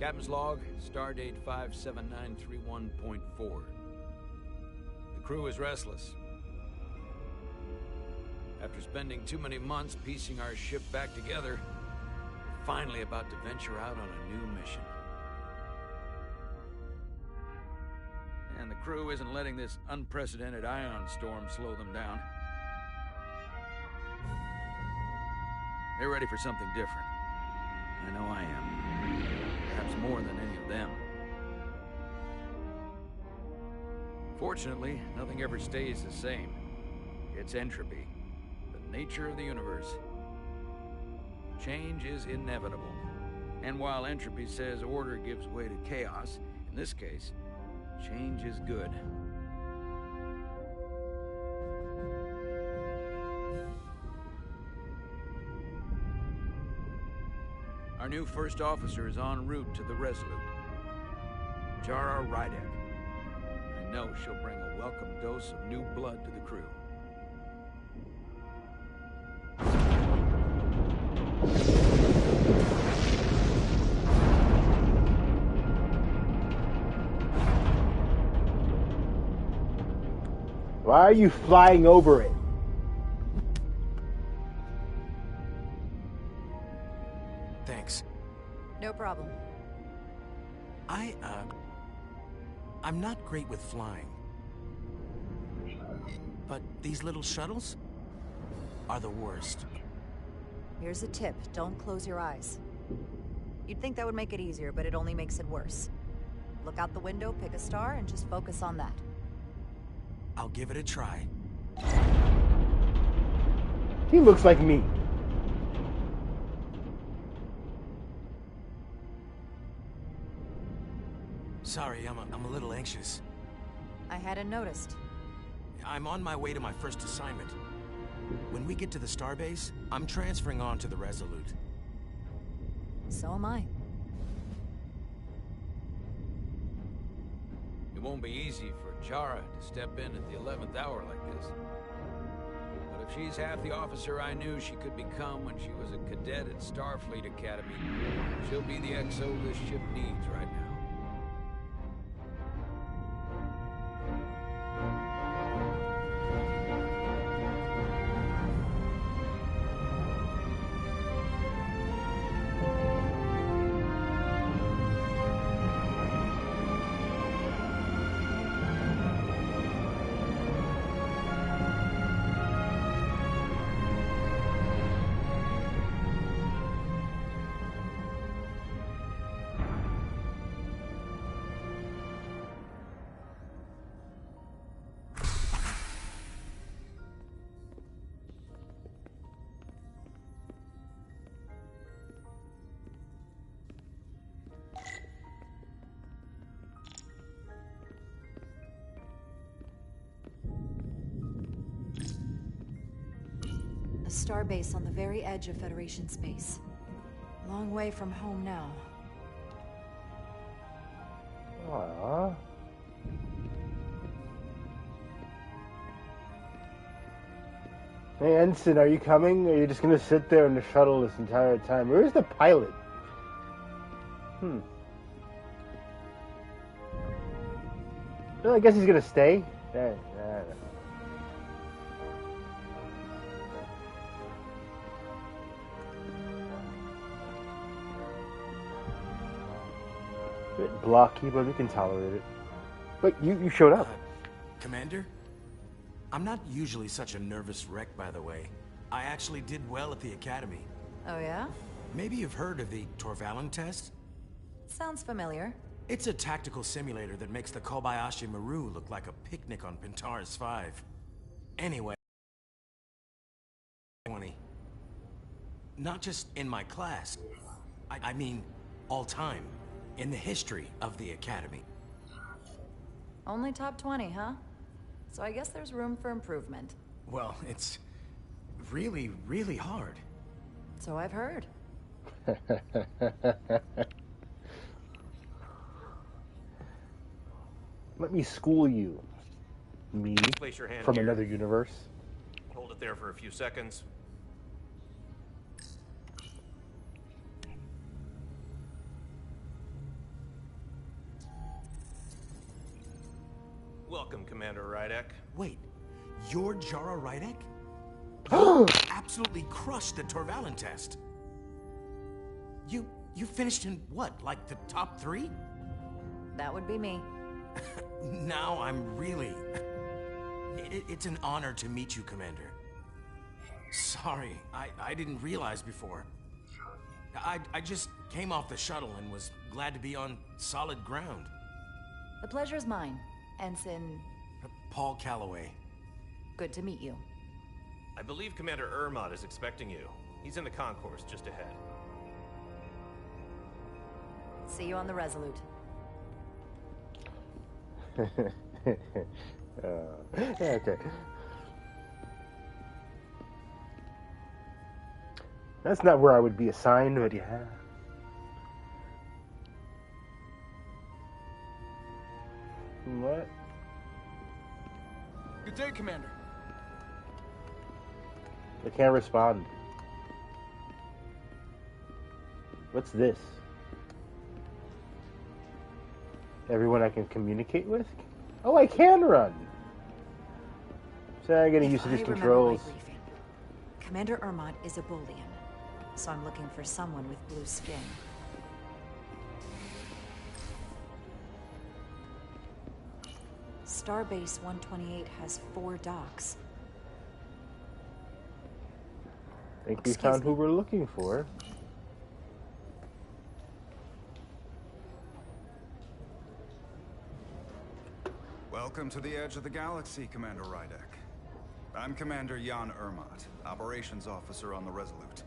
Captain's log, stardate 57931.4. The crew is restless. After spending too many months piecing our ship back together, we're finally about to venture out on a new mission. And the crew isn't letting this unprecedented ion storm slow them down. They're ready for something different. I know I am. Perhaps more than any of them. Fortunately, nothing ever stays the same. It's entropy, the nature of the universe. Change is inevitable. And while entropy says order gives way to chaos, in this case, change is good. Our new first officer is en route to the Resolute. Jara Rydek. I know she'll bring a welcome dose of new blood to the crew. Why are you flying over it? Thanks. No problem. I'm not great with flying. But these little shuttles are the worst. Here's a tip. Don't close your eyes. You'd think that would make it easier, but it only makes it worse. Look out the window, pick a star, and just focus on that. I'll give it a try. He looks like me. Sorry, I'm a little anxious. I hadn't noticed. I'm on my way to my first assignment. When we get to the starbase, I'm transferring on to the Resolute. So am I. It won't be easy for Jara to step in at the 11th hour like this. But if she's half the officer I knew she could become when she was a cadet at Starfleet Academy, she'll be the XO this ship needs right now. A starbase on the very edge of Federation space. Long way from home now. Aww. Hey, Ensign, are you coming? Or are you just gonna sit there in the shuttle this entire time? Where's the pilot? Well, I guess he's gonna stay. Bit blocky, but we can tolerate it. Wait, you showed up. Commander? I'm not usually such a nervous wreck, by the way. I actually did well at the Academy. Oh yeah? Maybe you've heard of the Torvalin test? Sounds familiar. It's a tactical simulator that makes the Kobayashi Maru look like a picnic on Pintaris 5. Anyway... 20. Not just in my class. I mean, all time. In the history of the Academy. Only top 20, huh? So I guess there's room for improvement. Well, it's really, really hard. So I've heard. Let me school you. Me Place your hand from here. another universe. Hold it there for a few seconds. Commander Rydek. Wait, you're Jara Rydek? You absolutely crushed the Torvalin test. You finished in what, like the top 3? That would be me. Now I'm really... It's an honor to meet you, Commander. Sorry, I didn't realize before. I just came off the shuttle and was glad to be on solid ground. The pleasure's mine, Ensign. Paul Calloway. Good to meet you. I believe Commander Ermot is expecting you. He's in the concourse just ahead. See you on the Resolute. Okay. That's not where I would be assigned, but yeah. What? Good day, Commander. I can't respond. What's this? Everyone I can communicate with? Oh, I can run! So I'm getting used to these controls. My briefing, Commander Ermot is a Boolean, so I'm looking for someone with blue skin. Starbase 128 has 4 docks. I think we found who we're looking for. Welcome to the edge of the galaxy, Commander Rydek. I'm Commander Jan Ermot, Operations Officer on the Resolute.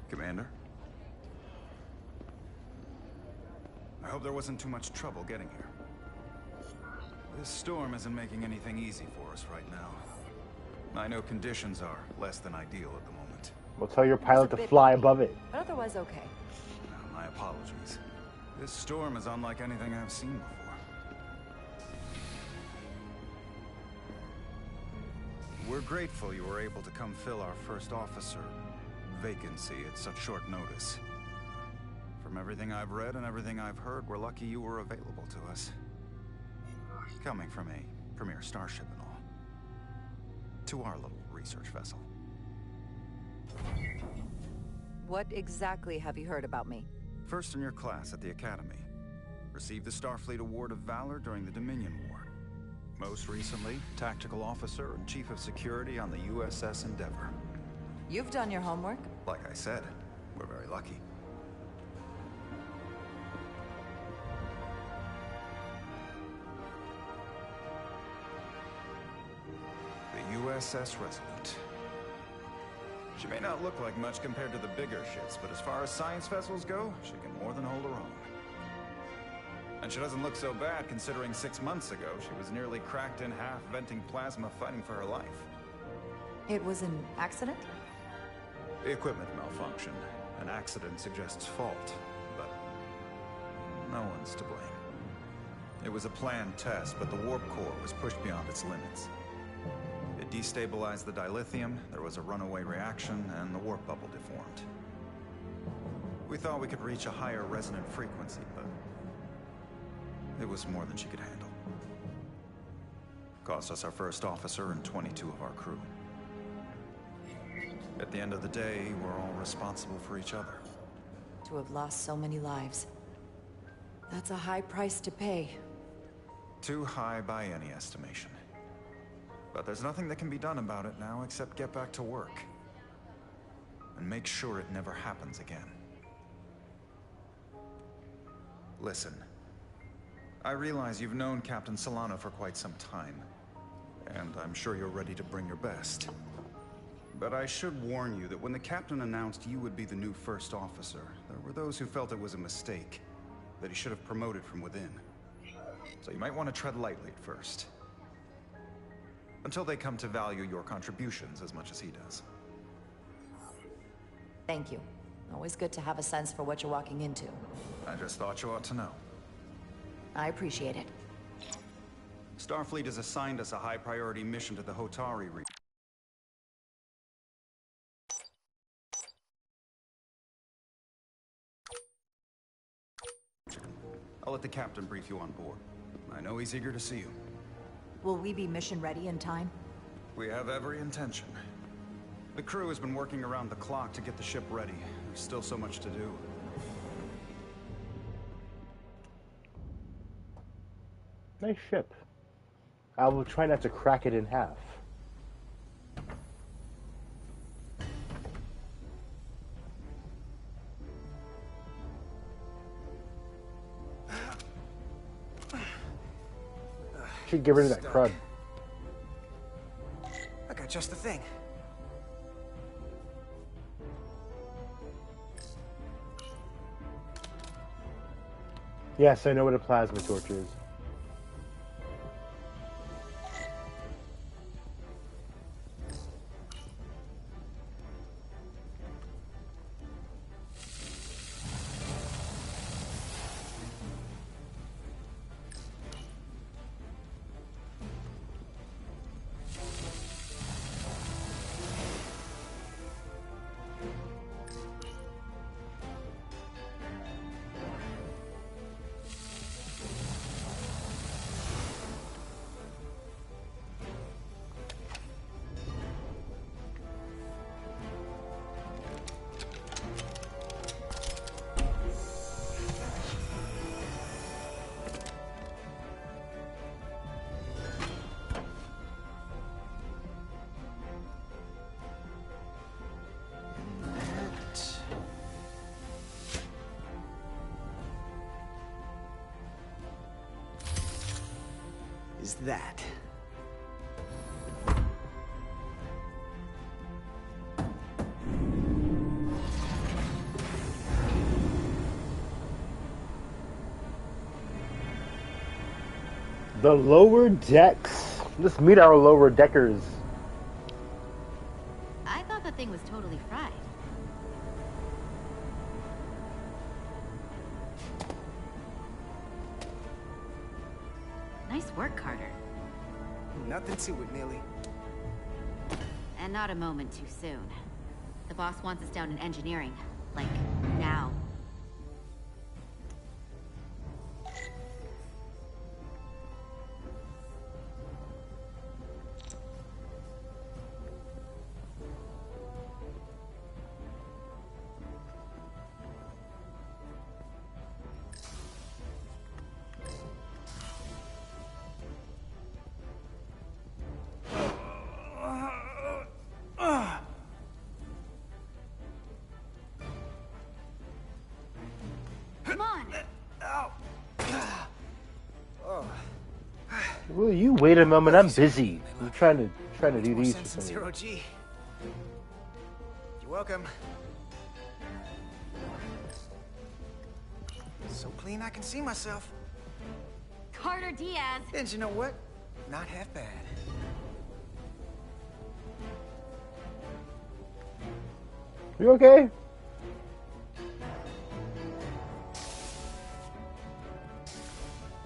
Commander? I hope there wasn't too much trouble getting here. This storm isn't making anything easy for us right now. I know conditions are less than ideal at the moment. We'll tell your pilot to fly above it. But otherwise okay. My apologies. This storm is unlike anything I've seen before. We're grateful you were able to come fill our first officer vacancy at such short notice. From everything I've read and everything I've heard, we're lucky you were available to us. Coming from a premier starship and all. To our little research vessel. What exactly have you heard about me? First in your class at the Academy. Received the Starfleet Award of Valor during the Dominion War. Most recently, Tactical Officer and Chief of Security on the USS Endeavor. You've done your homework? Like I said, we're very lucky. The USS Resolute. She may not look like much compared to the bigger ships, but as far as science vessels go, she can more than hold her own. And she doesn't look so bad considering 6 months ago she was nearly cracked in half, venting plasma, fighting for her life. It was an accident? The equipment malfunctioned. An accident suggests fault, but no one's to blame. It was a planned test, but the warp core was pushed beyond its limits. It destabilized the dilithium, there was a runaway reaction, and the warp bubble deformed. We thought we could reach a higher resonant frequency, but it was more than she could handle. Cost us our first officer and 22 of our crew. At the end of the day, we're all responsible for each other. To have lost so many lives. That's a high price to pay. Too high by any estimation. But there's nothing that can be done about it now except get back to work. And make sure it never happens again. Listen. I realize you've known Captain Solano for quite some time. And I'm sure you're ready to bring your best. But I should warn you that when the captain announced you would be the new first officer, there were those who felt it was a mistake. That he should have promoted from within. So you might want to tread lightly at first. Until they come to value your contributions as much as he does. Thank you. Always good to have a sense for what you're walking into. I just thought you ought to know. I appreciate it. Starfleet has assigned us a high-priority mission to the Hotari region. I'll let the captain brief you on board. I know he's eager to see you. Will we be mission ready in time? We have every intention. The crew has been working around the clock to get the ship ready. There's still so much to do. Nice ship. I will try not to crack it in half. Should get rid of that crud. I got just the thing. Yes, I know what a plasma torch is. Is that? The lower decks. Let's meet our lower deckers. I thought the thing was totally fried. Nice work, Carter. Nothing to it, Millie. And not a moment too soon. The boss wants us down in engineering. Like, now. Will you wait a moment? I'm busy. I'm trying to do these for some Zero G. You're welcome. So clean I can see myself. Carter Diaz! And you know what? Not half bad. You okay?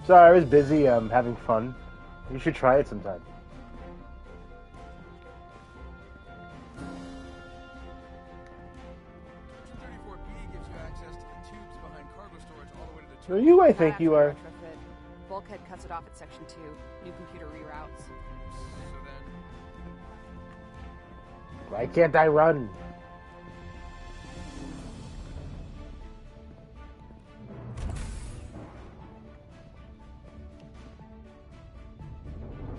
Sorry, I was busy having fun. You should try it sometime. So you, I think you are. Bulkhead cuts it off at section 2. New computer reroutes. So then... Why can't I run?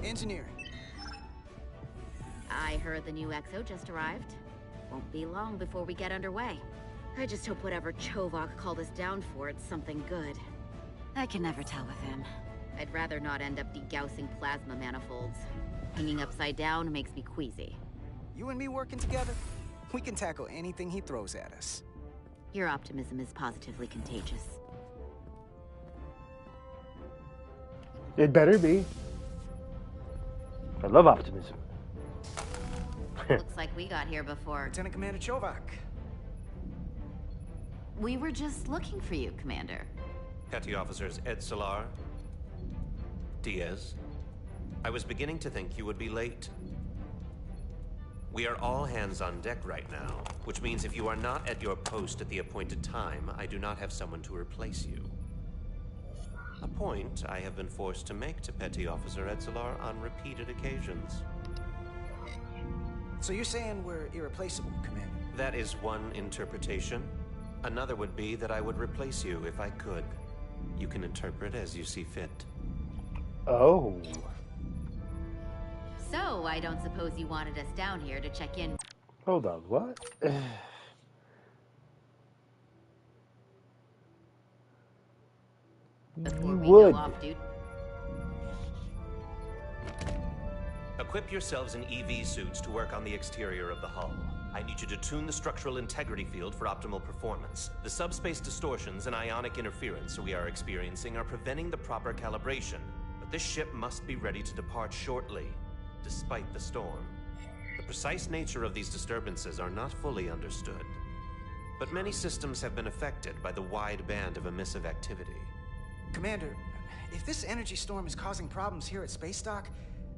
Engineering. I heard the new XO just arrived. Won't be long before we get underway. I just hope whatever Chovak called us down for, it's something good. I can never tell with him. I'd rather not end up degaussing plasma manifolds. Hanging upside down makes me queasy. You and me working together, we can tackle anything he throws at us. Your optimism is positively contagious. It better be. I love optimism. Looks like we got here before. Lieutenant Commander Chovak. We were just looking for you, Commander. Petty Officers Ed Solar, Diaz. I was beginning to think you would be late. We are all hands on deck right now, which means if you are not at your post at the appointed time, I do not have someone to replace you. A point I have been forced to make to Petty Officer Etzelar on repeated occasions. So you're saying we're irreplaceable, Commander? That is one interpretation. Another would be that I would replace you if I could. You can interpret as you see fit. Oh. So, I don't suppose you wanted us down here to check in. Hold on, what? Before You we would. go off, dude. Equip yourselves in EV suits to work on the exterior of the hull. I need you to tune the structural integrity field for optimal performance. The subspace distortions and ionic interference we are experiencing are preventing the proper calibration. But this ship must be ready to depart shortly, despite the storm. The precise nature of these disturbances are not fully understood. But many systems have been affected by the wide band of emissive activity. Commander, if this energy storm is causing problems here at Space Dock,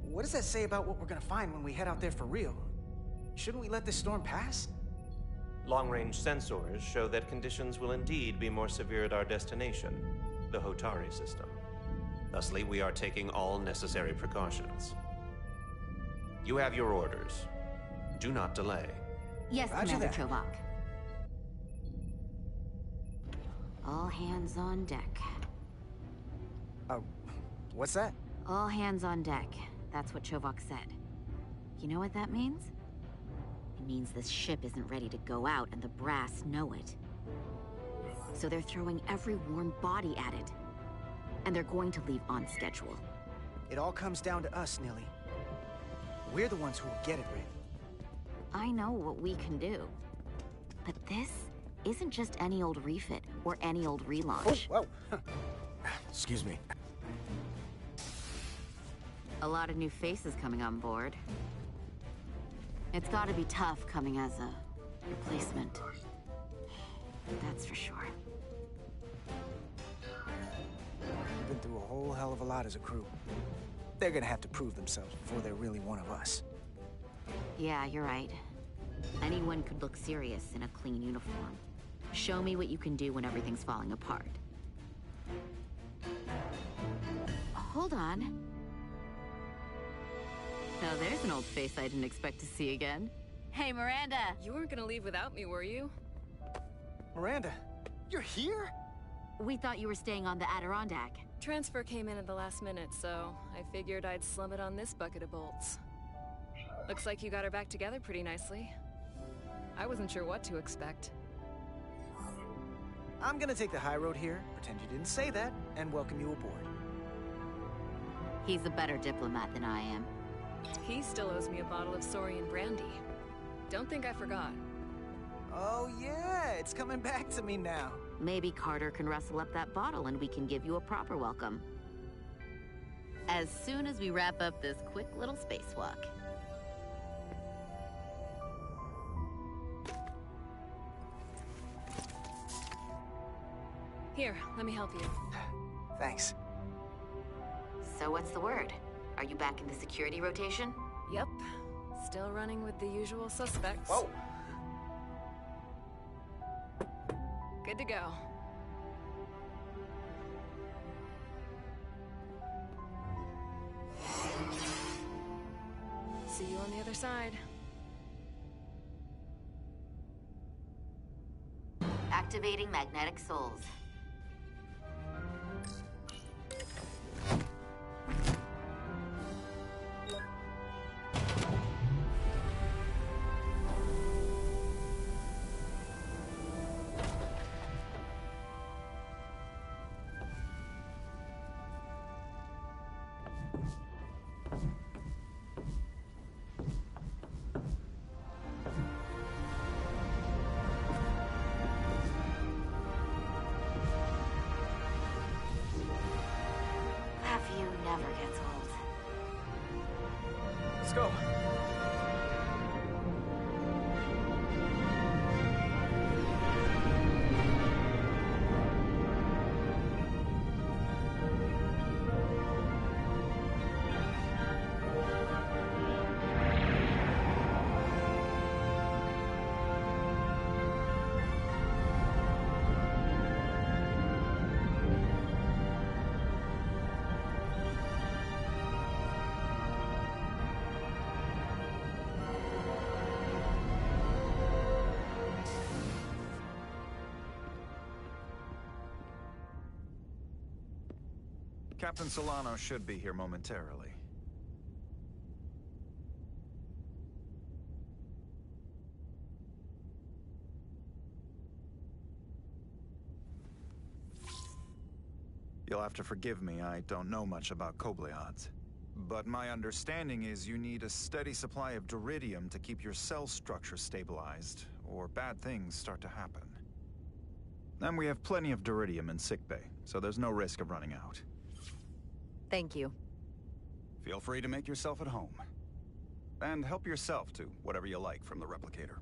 what does that say about what we're gonna find when we head out there for real? Shouldn't we let this storm pass? Long-range sensors show that conditions will indeed be more severe at our destination, the Hotari system. Thusly, we are taking all necessary precautions. You have your orders. Do not delay. Yes, Roger Commander that. Chovak. All hands on deck. What's that? All hands on deck. That's what Chovak said. You know what that means? It means this ship isn't ready to go out, and the brass know it. So they're throwing every warm body at it. And they're going to leave on schedule. It all comes down to us, Nilly. We're the ones who will get it ready. I know what we can do. But this isn't just any old refit or any old relaunch. Whoa. Excuse me. A lot of new faces coming on board. It's gotta be tough coming as a replacement. That's for sure. We've been through a whole hell of a lot as a crew. They're gonna have to prove themselves before they're really one of us. Yeah, you're right. Anyone could look serious in a clean uniform. Show me what you can do when everything's falling apart. Hold on. Now there's an old face I didn't expect to see again. Hey, Miranda! You weren't gonna leave without me, were you? Miranda, you're here? We thought you were staying on the Adirondack. Transfer came in at the last minute, so I figured I'd slum it on this bucket of bolts. Looks like you got her back together pretty nicely. I wasn't sure what to expect. I'm gonna take the high road here, pretend you didn't say that, and welcome you aboard. He's a better diplomat than I am. He still owes me a bottle of Saurian brandy. Don't think I forgot. Oh yeah, it's coming back to me now. Maybe Carter can rustle up that bottle and we can give you a proper welcome. As soon as we wrap up this quick little spacewalk. Here, let me help you. Thanks. So what's the word? Are you back in the security rotation? Yep. Still running with the usual suspects. Whoa! Good to go. See you on the other side. Activating magnetic souls. Never gets old. Let's go. Captain Solano should be here momentarily. You'll have to forgive me, I don't know much about Kobleods. But my understanding is you need a steady supply of duridium to keep your cell structure stabilized, or bad things start to happen. And we have plenty of duridium in sickbay, so there's no risk of running out. Thank you. Feel free to make yourself at home. And help yourself to whatever you like from the replicator.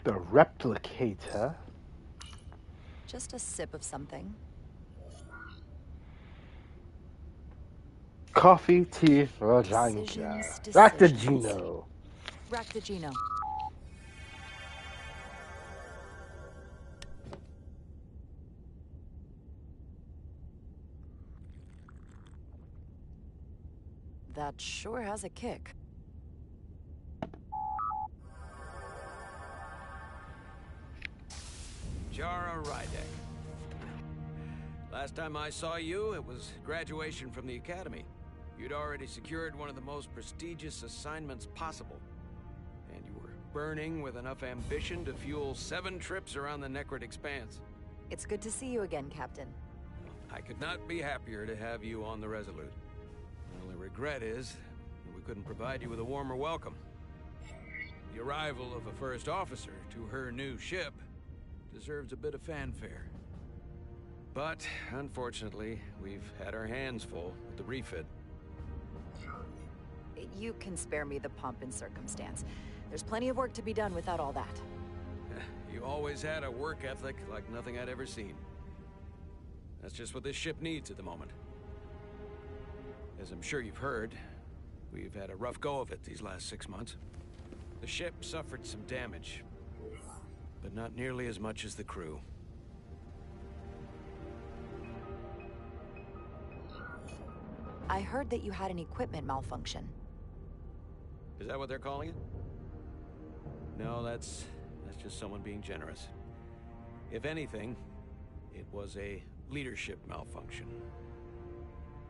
The replicator. Just a sip of something. Coffee, tea, vagina. Ractagino. Ractagino. That sure has a kick. Jara Rydek. Last time I saw you, it was graduation from the Academy. You'd already secured one of the most prestigious assignments possible. And you were burning with enough ambition to fuel 7 trips around the Necrid Expanse. It's good to see you again, Captain. I could not be happier to have you on the Resolute. The only regret is that we couldn't provide you with a warmer welcome. The arrival of a first officer to her new ship deserves a bit of fanfare. But, unfortunately, we've had our hands full with the refit. You can spare me the pomp and circumstance. There's plenty of work to be done without all that. You always had a work ethic like nothing I'd ever seen. That's just what this ship needs at the moment. As I'm sure you've heard, we've had a rough go of it these last 6 months. The ship suffered some damage, but not nearly as much as the crew. I heard that you had an equipment malfunction. Is that what they're calling it? No, that's just someone being generous. If anything, it was a leadership malfunction.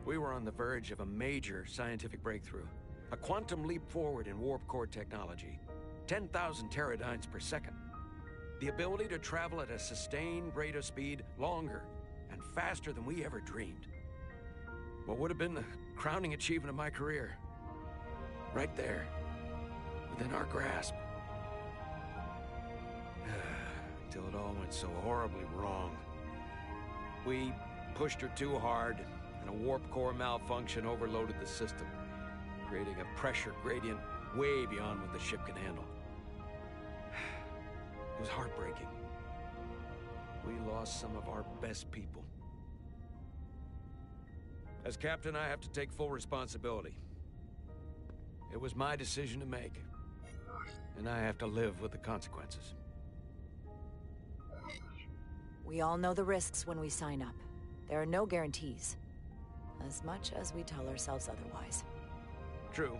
We were on the verge of a major scientific breakthrough. A quantum leap forward in warp core technology. 10,000 teradynes per second. The ability to travel at a sustained rate of speed longer and faster than we ever dreamed. What would have been the crowning achievement of my career. Right there, within our grasp. Until it all went so horribly wrong. We pushed her too hard, and a warp core malfunction overloaded the system, creating a pressure gradient way beyond what the ship can handle. It was heartbreaking. We lost some of our best people. As captain, I have to take full responsibility. It was my decision to make, and I have to live with the consequences. We all know the risks when we sign up. There are no guarantees. As much as we tell ourselves otherwise. True.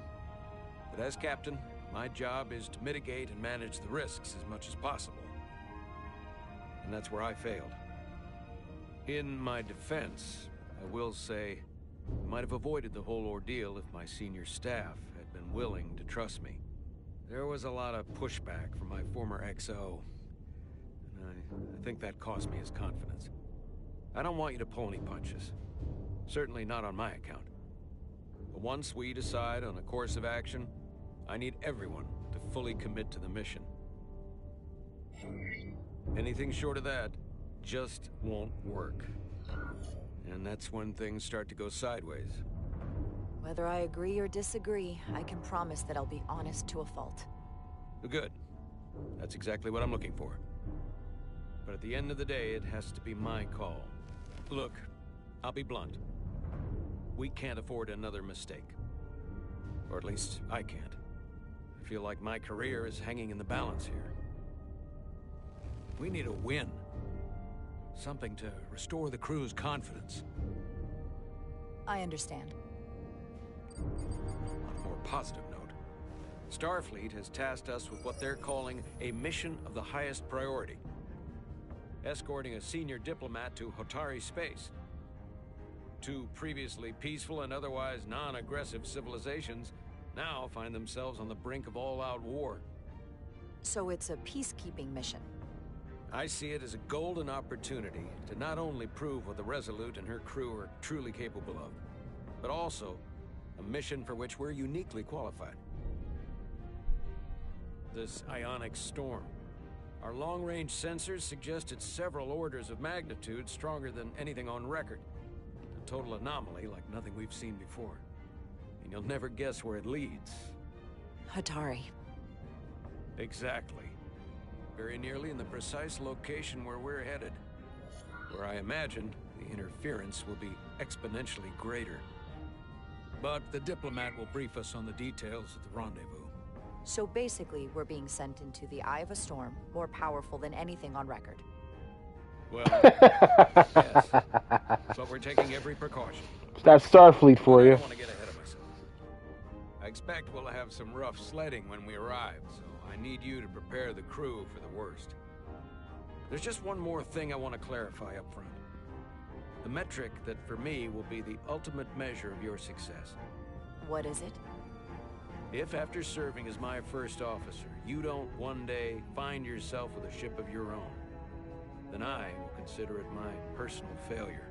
But as captain, my job is to mitigate and manage the risks as much as possible. And that's where I failed. In my defense, I will say, I might have avoided the whole ordeal if my senior staff had been willing to trust me. There was a lot of pushback from my former XO, and I think that cost me his confidence. I don't want you to pull any punches. Certainly not on my account. But once we decide on a course of action, I need everyone to fully commit to the mission. Anything short of that just won't work. And that's when things start to go sideways. Whether I agree or disagree, I can promise that I'll be honest to a fault. Good. That's exactly what I'm looking for. But at the end of the day, it has to be my call. Look, I'll be blunt. We can't afford another mistake. Or at least, I can't. I feel like my career is hanging in the balance here. We need a win. Something to restore the crew's confidence. I understand. On a more positive note, Starfleet has tasked us with what they're calling a mission of the highest priority. Escorting a senior diplomat to Hotari space. Two previously peaceful and otherwise non-aggressive civilizations now find themselves on the brink of all-out war. So it's a peacekeeping mission. I see it as a golden opportunity to not only prove what the Resolute and her crew are truly capable of, but also a mission for which we're uniquely qualified. This ionic storm. Our long-range sensors suggest it's several orders of magnitude stronger than anything on record. A total anomaly like nothing we've seen before. And you'll never guess where it leads. Hotari. Exactly. Very nearly in the precise location where we're headed. Where I imagine the interference will be exponentially greater. But the diplomat will brief us on the details at the rendezvous. So basically, we're being sent into the eye of a storm, more powerful than anything on record. Well, yes. But we're taking every precaution. That's Starfleet for I you. don't want to get ahead of myself. I expect we'll have some rough sledding when we arrive, so I need you to prepare the crew for the worst. There's just one more thing I want to clarify up front. The metric that for me will be the ultimate measure of your success. What is it? If after serving as my first officer, you don't one day find yourself with a ship of your own, then I will consider it my personal failure.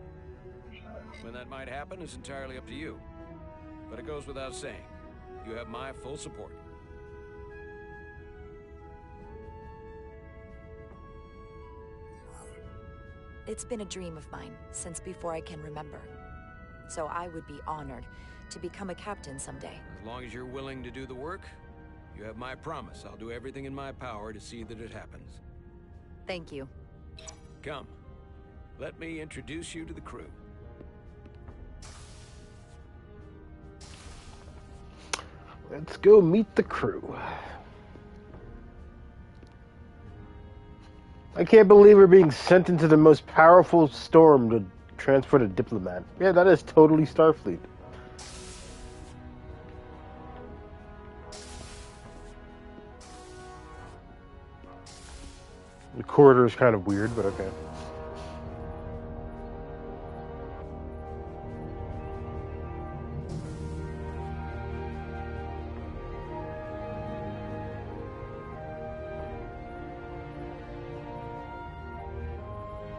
When that might happen is entirely up to you. But it goes without saying, you have my full support. It's been a dream of mine since before I can remember. So I would be honored to become a captain someday. As long as you're willing to do the work, you have my promise. I'll do everything in my power to see that it happens. Thank you. Come, let me introduce you to the crew. Let's go meet the crew. I can't believe we're being sent into the most powerful storm to transport a diplomat. Yeah, that is totally Starfleet. The corridor is kind of weird, but okay.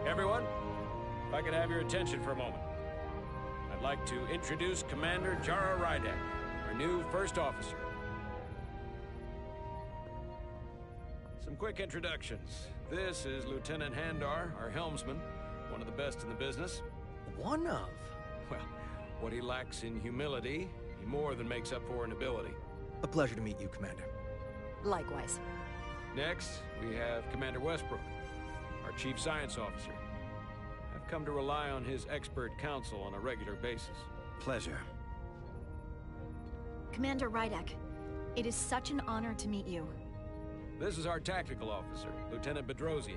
Everyone, if I could have your attention for a moment. I'd like to introduce Commander Jara Rydek, our new first officer. Some quick introductions. This is Lieutenant Handar, our helmsman, one of the best in the business. One of? Well, what he lacks in humility, he more than makes up for in ability. A pleasure to meet you, Commander. Likewise. Next, we have Commander Westbrook, our Chief Science Officer. I've come to rely on his expert counsel on a regular basis. Pleasure. Commander Rydek, it is such an honor to meet you. This is our tactical officer, Lieutenant Bedrosian,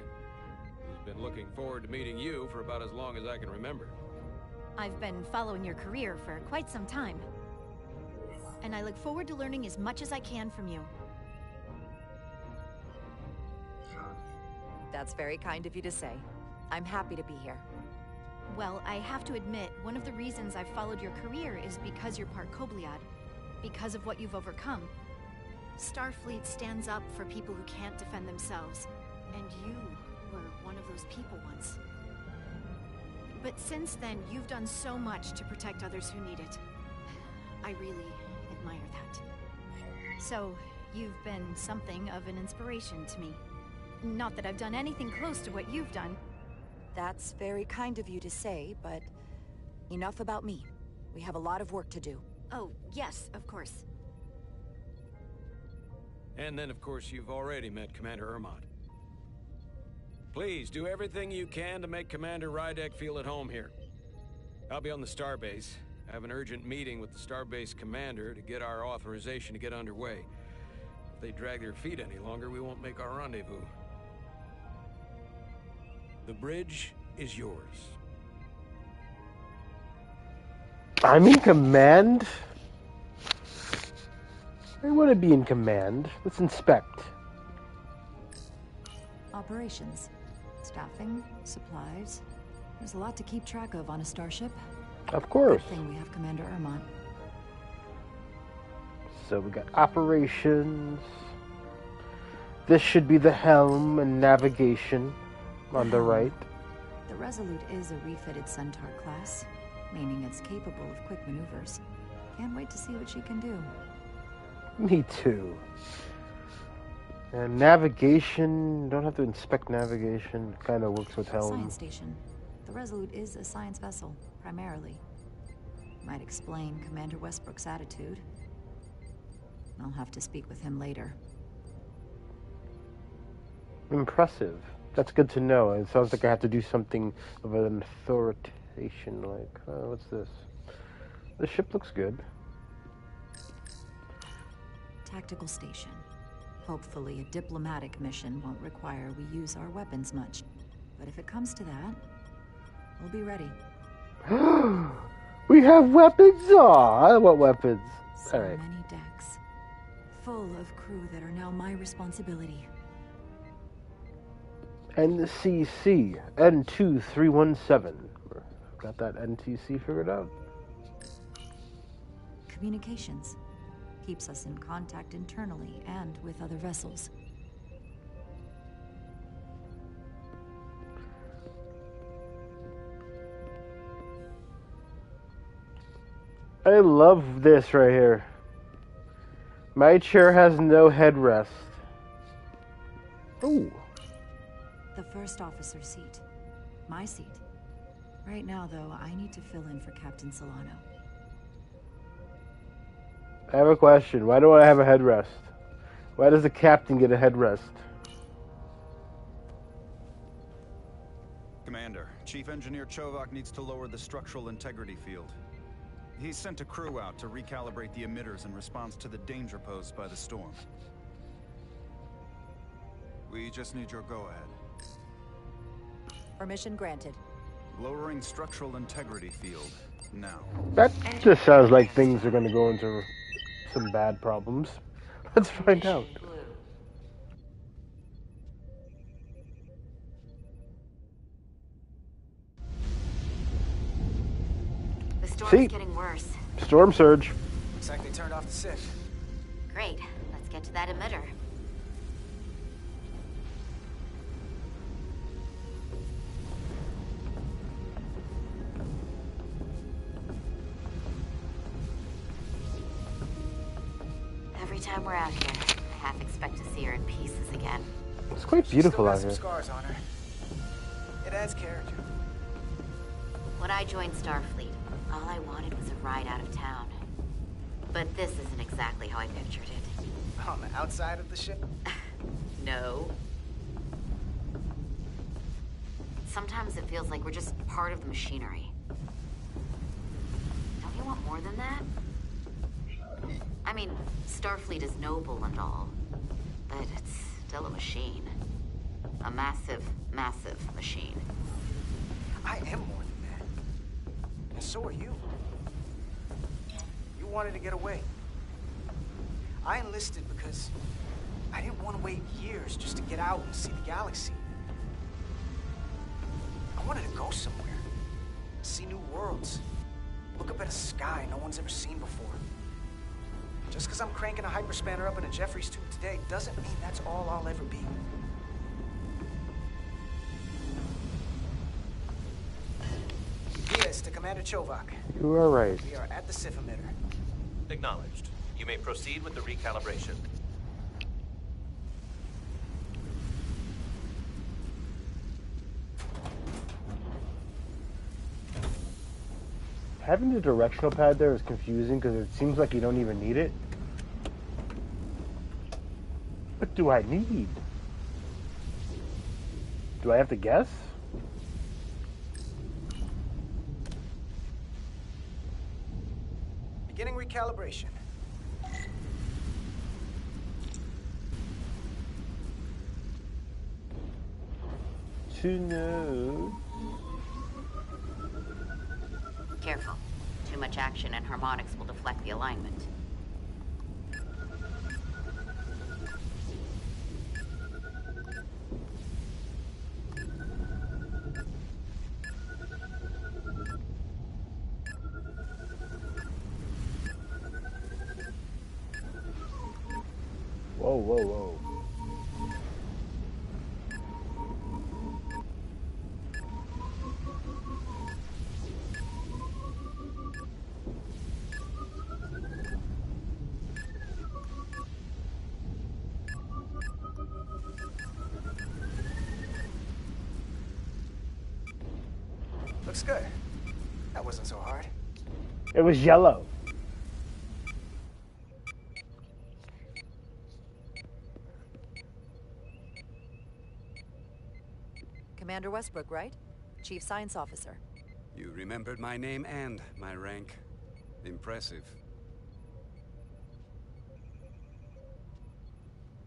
who's been looking forward to meeting you for about as long as I can remember. I've been following your career for quite some time, and I look forward to learning as much as I can from you. That's very kind of you to say. I'm happy to be here. Well, I have to admit, one of the reasons I've followed your career is because you're part Kobliad, because of what you've overcome. Starfleet stands up for people who can't defend themselves, and you were one of those people once. But since then, you've done so much to protect others who need it. I really admire that. So, you've been something of an inspiration to me. Not that I've done anything close to what you've done. That's very kind of you to say, but enough about me. We have a lot of work to do. Oh, yes, of course. And then, of course, you've already met Commander Ermont. Please, do everything you can to make Commander Rydek feel at home here. I'll be on the starbase. I have an urgent meeting with the starbase commander to get our authorization to get underway. If they drag their feet any longer, we won't make our rendezvous. The bridge is yours. I'm in command? I want to be in command. Let's inspect. Operations. Staffing, supplies. There's a lot to keep track of on a starship. Of course. Good thing we have Commander Ermont. So we got operations. This should be the helm and navigation on the right. The Resolute is a refitted Centaur class, meaning it's capable of quick maneuvers. Can't wait to see what she can do. Me too. And navigation, don't have to inspect navigation. Kind of works with helm. Science station. The Resolute is a science vessel, primarily. Might explain Commander Westbrook's attitude. I'll have to speak with him later. Impressive. That's good to know. It sounds like I have to do something of an authoritation, like, what's this? The ship looks good. Tactical station. Hopefully a diplomatic mission won't require we use our weapons much. But if it comes to that, we'll be ready. We have weapons? Aw, I want weapons. So Alright. many decks. Full of crew that are now my responsibility. NCC N2317. Got that NTC figured out? Communications. Keeps us in contact internally and with other vessels. I love this right here. My chair has no headrest. Ooh. The first officer's seat. My seat. Right now, though, I need to fill in for Captain Solano. I have a question. Why do I have a headrest? Why does the captain get a headrest? Commander, Chief Engineer Chovak needs to lower the structural integrity field. He's sent a crew out to recalibrate the emitters in response to the danger posed by the storm. We just need your go-ahead. Permission granted. Lowering structural integrity field, now. That just sounds like things are going to go into some bad problems. Let's find out. The storm's See? getting worse. Storm surge. Looks like they turned off the SIF. Great. Let's get to that emitter. Every time we're out here, I half expect to see her in pieces again. It's quite beautiful out Still here. got some scars on her. It adds character. When I joined Starfleet, all I wanted was a ride out of town. But this isn't exactly how I pictured it. On the outside of the ship? No. Sometimes it feels like we're just part of the machinery. Don't you want more than that? I mean, Starfleet is noble and all, but it's still a machine. A massive, massive machine. I am more than that. And so are you. You wanted to get away. I enlisted because I didn't want to wait years just to get out and see the galaxy. I wanted to go somewhere. See new worlds. Look up at a sky no one's ever seen before. Just because I'm cranking a hyperspanner up in a Jeffries tube today doesn't mean that's all I'll ever be. Yes, to Commander Chovak. You are right. We are at the SIF emitter. Acknowledged. You may proceed with the recalibration. Having the directional pad there is confusing because it seems like you don't even need it. What do I need? Do I have to guess? Beginning recalibration. To know. Careful. Too much action and harmonics will deflect the alignment. Whoa, whoa, whoa. Looks good. That wasn't so hard. It was yellow. Commander Westbrook, right? Chief Science Officer. You remembered my name and my rank. Impressive.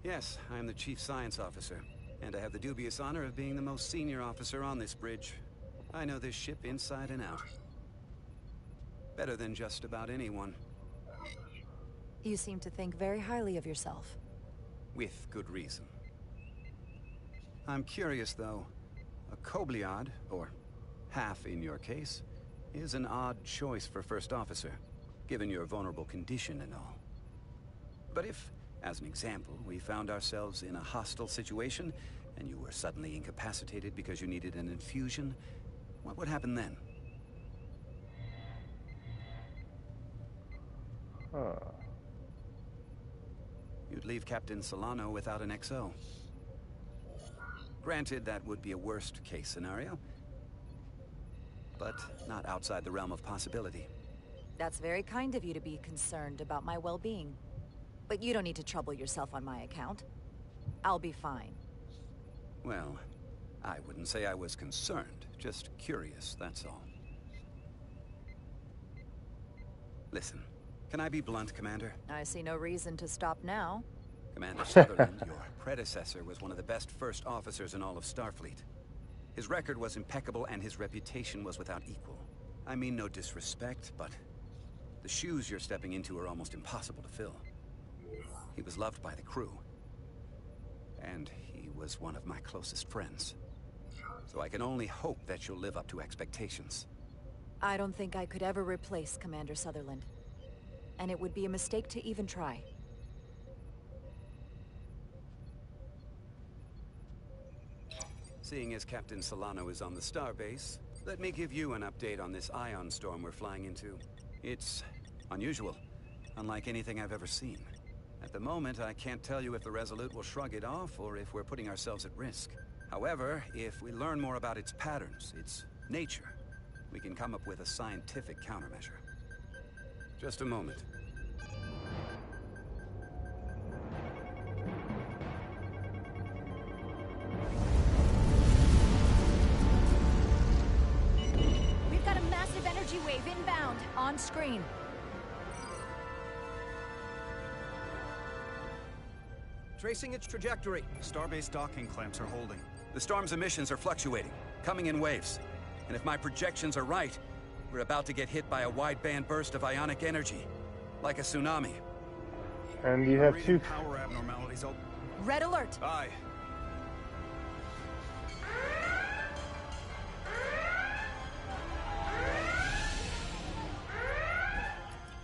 Yes, I am the Chief Science Officer, and I have the dubious honor of being the most senior officer on this bridge. I know this ship inside and out. Better than just about anyone. You seem to think very highly of yourself. With good reason. I'm curious, though. A Kobliad, or half in your case, is an odd choice for first officer, given your vulnerable condition and all. But if, as an example, we found ourselves in a hostile situation, and you were suddenly incapacitated because you needed an infusion, what would happen then? Huh. You'd leave Captain Solano without an XO. Granted, that would be a worst-case scenario, but not outside the realm of possibility. That's very kind of you to be concerned about my well-being. But you don't need to trouble yourself on my account. I'll be fine. Well, I wouldn't say I was concerned, just curious, that's all. Listen, can I be blunt, Commander? I see no reason to stop now. Commander Sutherland, your predecessor, was one of the best first officers in all of Starfleet. His record was impeccable and his reputation was without equal. I mean no disrespect, but the shoes you're stepping into are almost impossible to fill. He was loved by the crew. And he was one of my closest friends. So I can only hope that you'll live up to expectations. I don't think I could ever replace Commander Sutherland. And it would be a mistake to even try. Seeing as Captain Solano is on the starbase, let me give you an update on this ion storm we're flying into. It's unusual, unlike anything I've ever seen. At the moment, I can't tell you if the Resolute will shrug it off or if we're putting ourselves at risk. However, if we learn more about its patterns, its nature, we can come up with a scientific countermeasure. Just a moment. We've got a massive energy wave inbound. On screen. Tracing its trajectory. Starbase docking clamps are holding. The storm's emissions are fluctuating, coming in waves. And if my projections are right, we're about to get hit by a wide-band burst of ionic energy, like a tsunami. And you have two... power abnormalities. Red alert! Aye.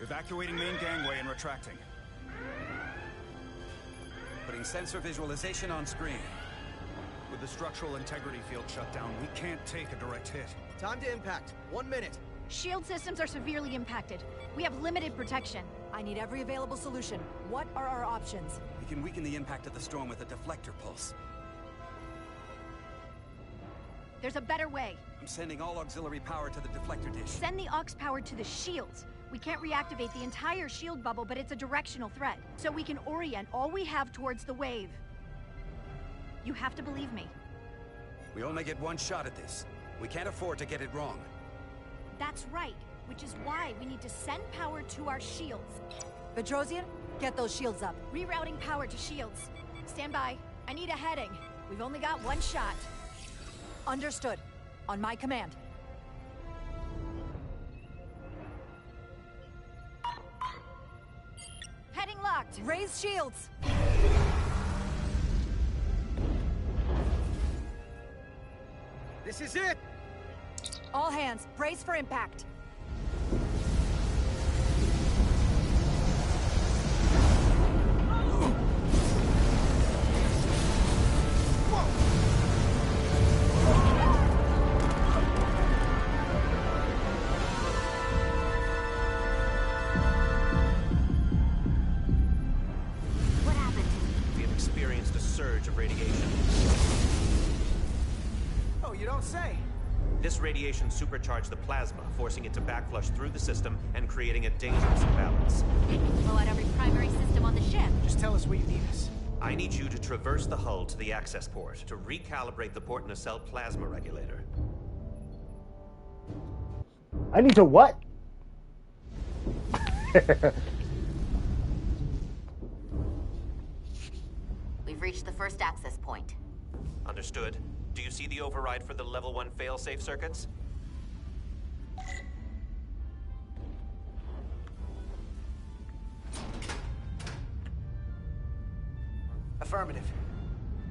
Evacuating main gangway and retracting. Putting sensor visualization on screen. With the structural integrity field shut down, we can't take a direct hit. Time to impact. 1 minute. Shield systems are severely impacted. We have limited protection. I need every available solution. What are our options? We can weaken the impact of the storm with a deflector pulse. There's a better way. I'm sending all auxiliary power to the deflector dish. Send the aux power to the shields. We can't reactivate the entire shield bubble, but it's a directional threat. So we can orient all we have towards the wave. You have to believe me. We only get one shot at this. We can't afford to get it wrong. That's right, which is why we need to send power to our shields. Petrosian, get those shields up. Rerouting power to shields. Stand by. I need a heading. We've only got one shot. Understood. On my command. unlocked. Raise shields. This is it! All hands, brace for impact. What happened? We have experienced a surge of radiation. Oh, you don't say. This radiation supercharged the plasma, forcing it to backflush through the system and creating a dangerous imbalance. Blow out every primary system on the ship. Just tell us where you need us. I need you to traverse the hull to the access port to recalibrate the port nacelle plasma regulator. I need to what? We've reached the first access point. Understood. Do you see the override for the level 1 failsafe circuits? Affirmative.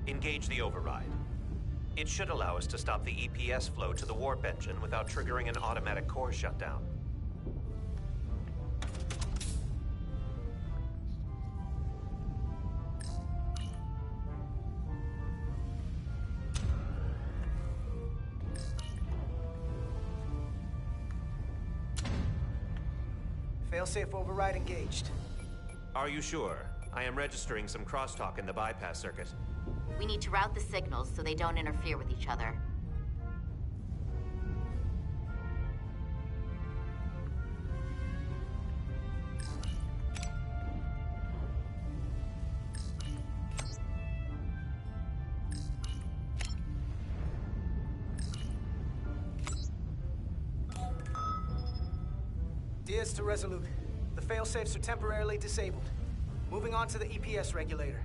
Engage the override. It should allow us to stop the EPS flow to the warp engine without triggering an automatic core shutdown. Failsafe override engaged. Are you sure? I am registering some crosstalk in the bypass circuit. We need to route the signals so they don't interfere with each other. Diaz to Resolute. The failsafes are temporarily disabled. Moving on to the EPS regulator.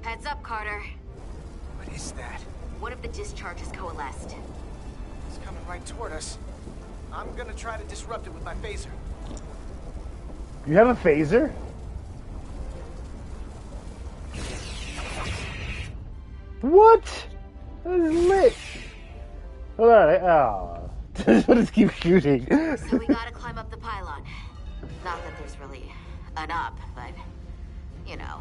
Heads up, Carter. What is that? One of the discharges coalesced. It's coming right toward us. I'm gonna try to disrupt it with my phaser. You have a phaser? What? That is lit. Hold on. Oh. Just want to keep shooting. So we gotta climb up the pylon. Not that there's really an up, but, you know.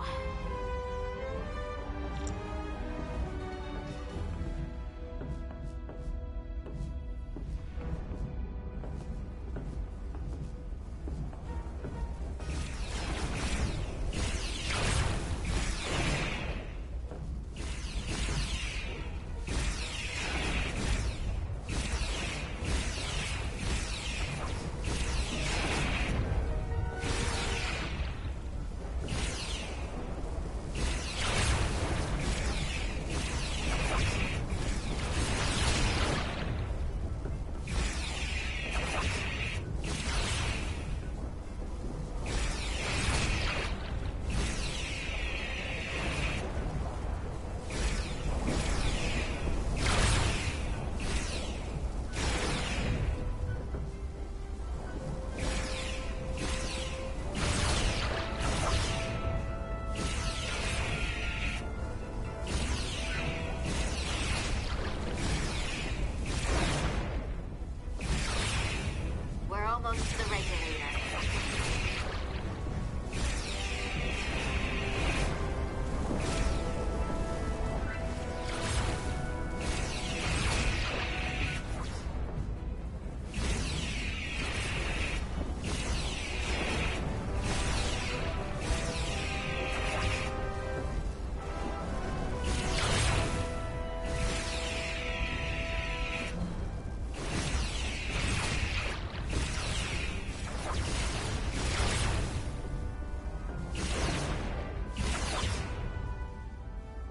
Almost to the regulator.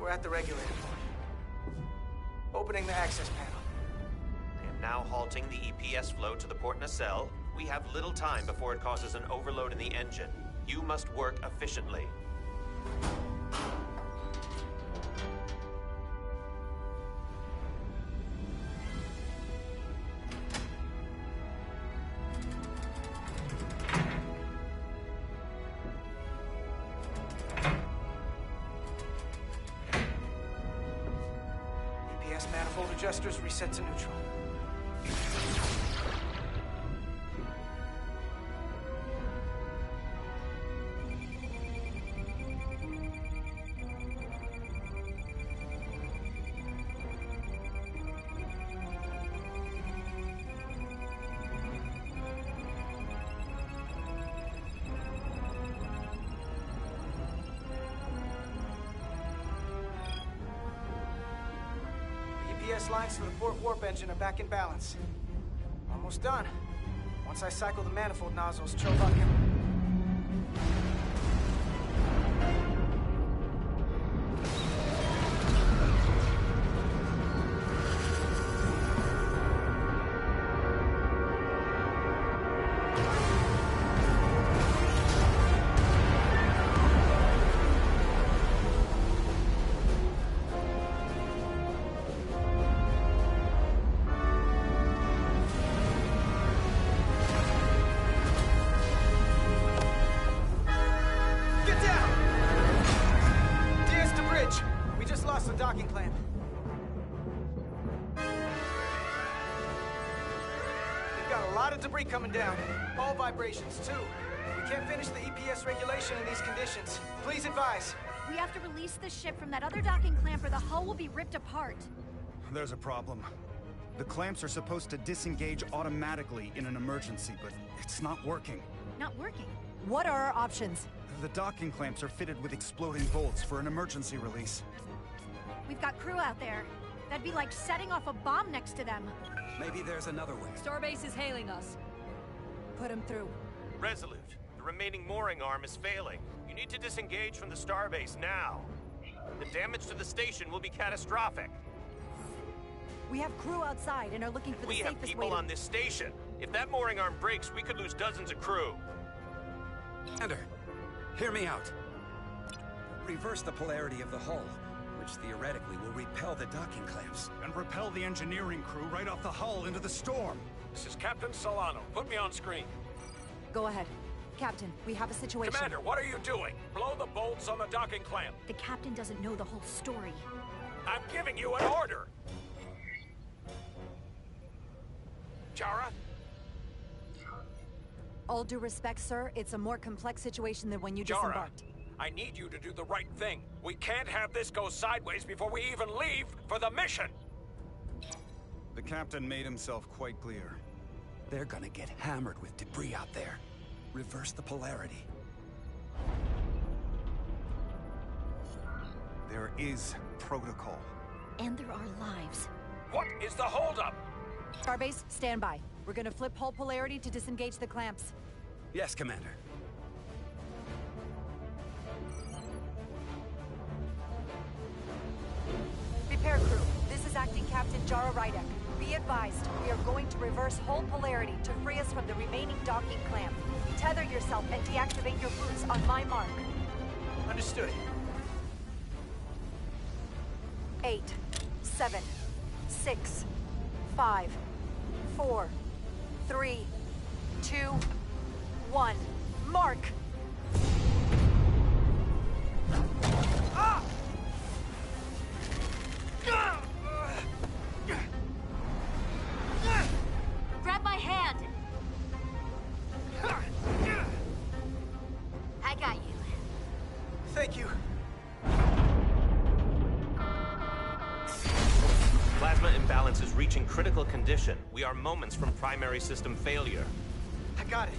We're at the regulator. Opening the access panel. I am now halting the EPS flow to the port nacelle. We have little time before it causes an overload in the engine. You must work efficiently. Manifold adjusters reset to neutral. Lines to the port warp engine are back in balance. Almost done. Once I cycle the manifold nozzles, Chovak can... Debris coming down. All vibrations, too. We can't finish the EPS regulation in these conditions. Please advise. We have to release the ship from that other docking clamp or the hull will be ripped apart. There's a problem. The clamps are supposed to disengage automatically in an emergency, but it's not working. Not working? What are our options? The docking clamps are fitted with exploding bolts for an emergency release. We've got crew out there. That'd be like setting off a bomb next to them. Maybe there's another way. Starbase is hailing us. Put him through. Resolute, the remaining mooring arm is failing. You need to disengage from the starbase now. The damage to the station will be catastrophic. We have crew outside and are looking for the safest way. We have people on this station. If that mooring arm breaks, we could lose dozens of crew. Commander, hear me out. Reverse the polarity of the hull, which theoretically will repel the docking clamps. And repel the engineering crew right off the hull into the storm. This is Captain Solano. Put me on screen. Go ahead. Captain, we have a situation. Commander, what are you doing? Blow the bolts on the docking clamp. The captain doesn't know the whole story. I'm giving you an order. Jara? All due respect, sir, it's a more complex situation than when you Jara, disembarked. I need you to do the right thing. We can't have this go sideways before we even leave for the mission. The captain made himself quite clear. They're gonna get hammered with debris out there. Reverse the polarity. There is protocol. And there are lives. What is the holdup? Starbase, stand by. We're gonna flip hull polarity to disengage the clamps. Yes, Commander. Repair crew, this is Acting Captain Jara Rydek. Be advised, we are going to reverse hull polarity to free us from the remaining docking clamp. Tether yourself and deactivate your boots on my mark. Understood. 8, 7, 6, 5, 4, 3, 2, 1. Mark! Ah! Grab my hand! I got you. Thank you. Plasma imbalance is reaching critical condition. We are moments from primary system failure. I got it.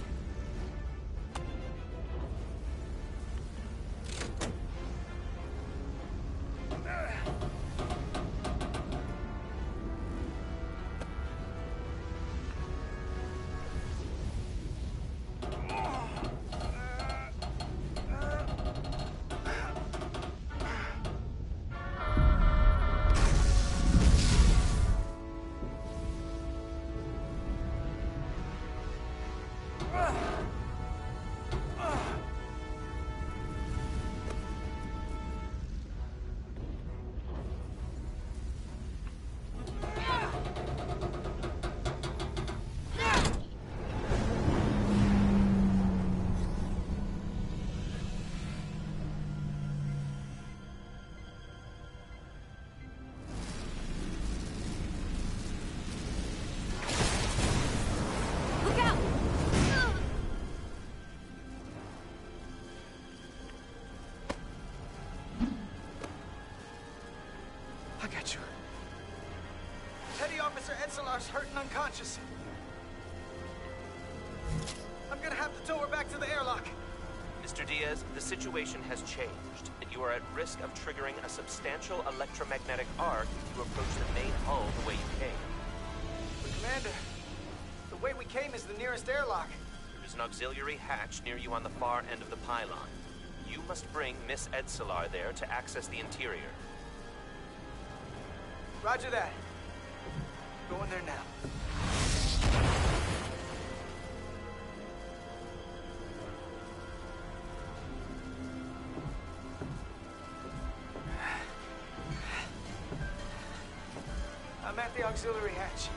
Edsolar's hurt and unconscious. I'm gonna have to tow her back to the airlock. Mr. Diaz, the situation has changed, and you are at risk of triggering a substantial electromagnetic arc if you approach the main hull the way you came. But Commander, the way we came is the nearest airlock. There is an auxiliary hatch near you on the far end of the pylon. You must bring Miss Edsolar there to access the interior. Roger that. Going there now. I'm at the auxiliary hatch.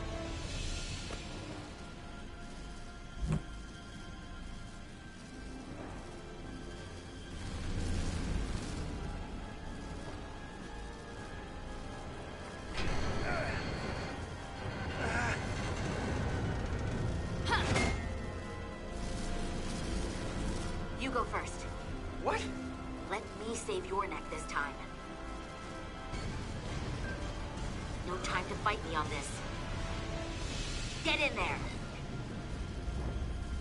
You go first. What? Let me save your neck this time. No time to fight me on this. Get in there!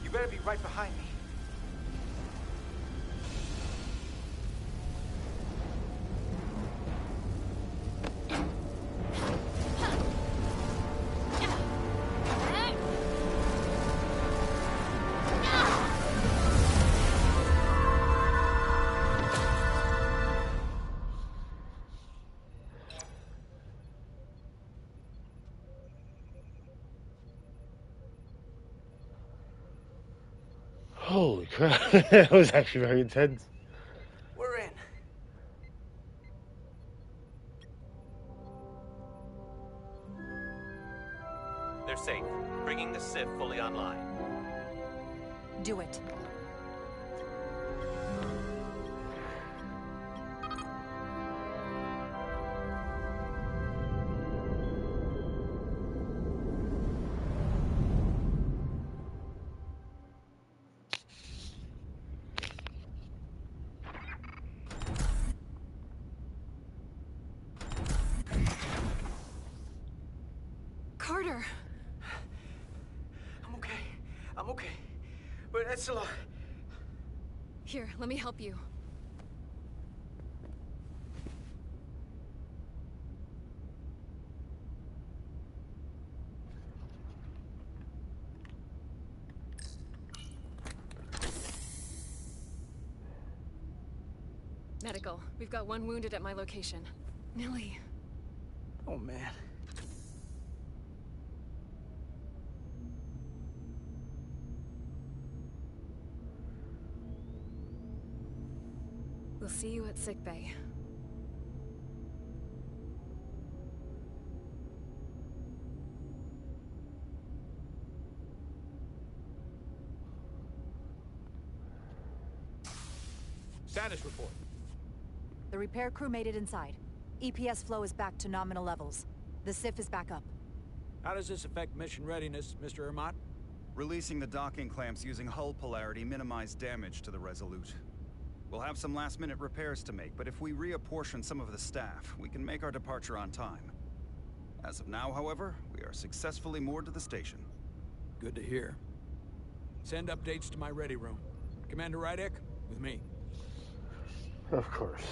You better be right behind me. Holy crap, that was actually very intense. We're in. They're safe, bringing the SIF fully online. Do it. Carter! I'm okay. I'm okay. But Edsolar... Here, let me help you. Medical. We've got one wounded at my location. Millie. Oh, man. We'll see you at sickbay. Status report. The repair crew made it inside. EPS flow is back to nominal levels. The SIF is back up. How does this affect mission readiness, Mr. Ermot? Releasing the docking clamps using hull polarity minimized damage to the Resolute. We'll have some last-minute repairs to make, but if we reapportion some of the staff, we can make our departure on time. As of now, however, we are successfully moored to the station. Good to hear. Send updates to my ready room. Commander Rydek, with me. Of course.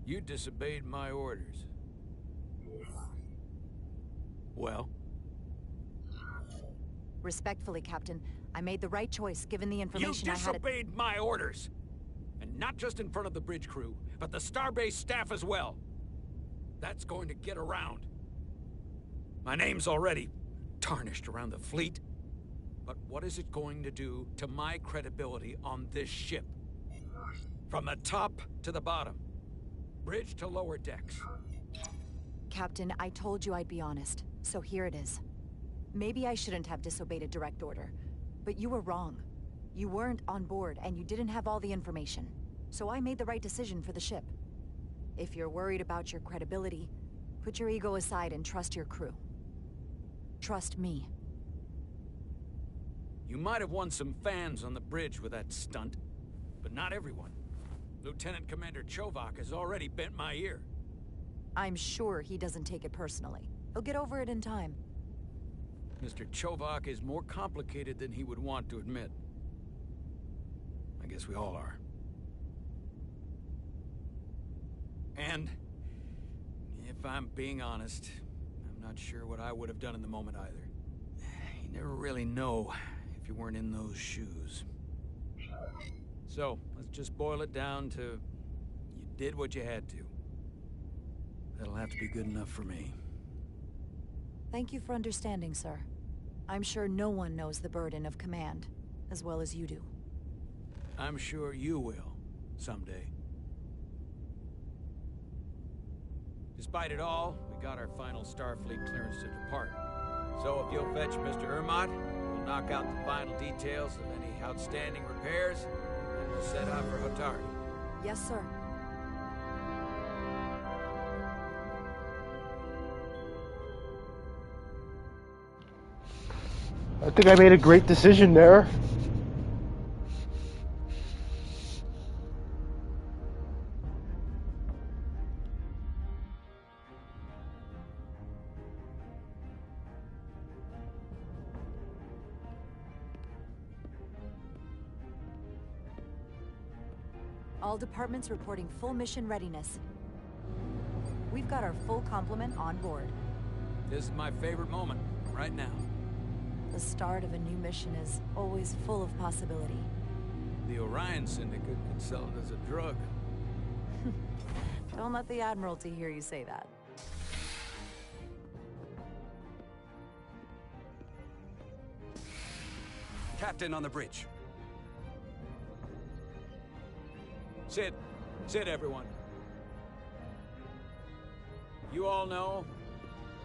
You disobeyed my orders. Well? Respectfully, Captain, I made the right choice given the information You I had. disobeyed my orders! And not just in front of the bridge crew, but the Starbase staff as well. That's going to get around. My name's already tarnished around the fleet. But what is it going to do to my credibility on this ship? From the top to the bottom. Bridge to lower decks. Captain, I told you I'd be honest, so here it is. Maybe I shouldn't have disobeyed a direct order, but you were wrong. You weren't on board, and you didn't have all the information. So I made the right decision for the ship. If you're worried about your credibility, Put your ego aside and trust your crew. Trust me. You might have won some fans on the bridge with that stunt, but not everyone. Lieutenant Commander Chovak has already bent my ear. I'm sure he doesn't take it personally. He'll get over it in time. Mr. Chovak is more complicated than he would want to admit. I guess we all are. And, if I'm being honest, I'm not sure what I would have done in the moment either. You never really know if you weren't in those shoes. So, let's just boil it down to, you did what you had to. That'll have to be good enough for me. Thank you for understanding, sir. I'm sure no one knows the burden of command as well as you do. I'm sure you will, someday. Despite it all, we got our final Starfleet clearance to depart. So if you'll fetch Mr. Ermot, we'll knock out the final details of any outstanding repairs, and we'll set out for Hotari. Yes, sir. I think I made a great decision there. All departments reporting full mission readiness. We've got our full complement on board. This is my favorite moment, right now. The start of a new mission is always full of possibility. The Orion Syndicate could sell it as a drug. Don't let the Admiralty hear you say that. Captain on the bridge. Sit. Sit, everyone. You all know,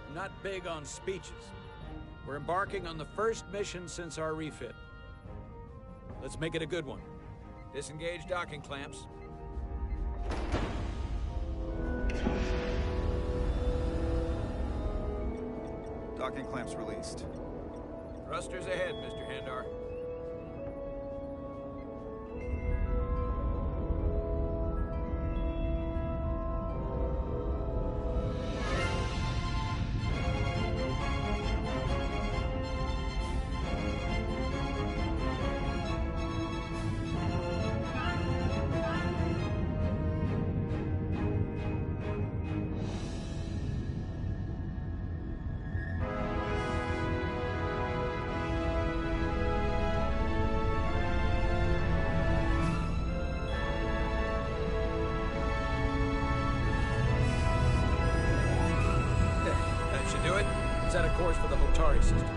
I'm not big on speeches. We're embarking on the first mission since our refit. Let's make it a good one. Disengage docking clamps. Docking clamps released. Thrusters ahead, Mr. Handar. Do it. Set a course for the Hotari system.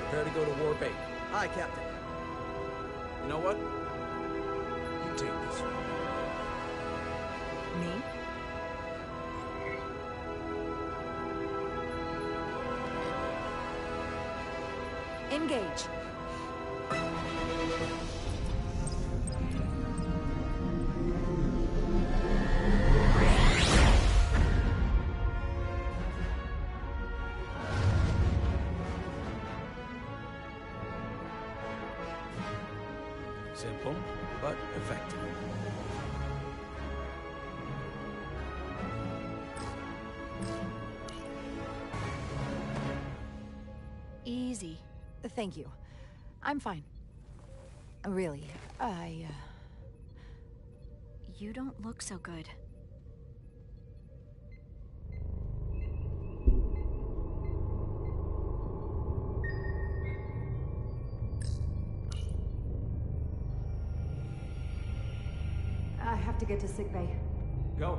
Prepare to go to Warp 8. Aye, Captain. You know what? You take this one. Me? Engage. Simple, but effective. Easy. Thank you. I'm fine. Really, You don't look so good. I have to get to sickbay. Go.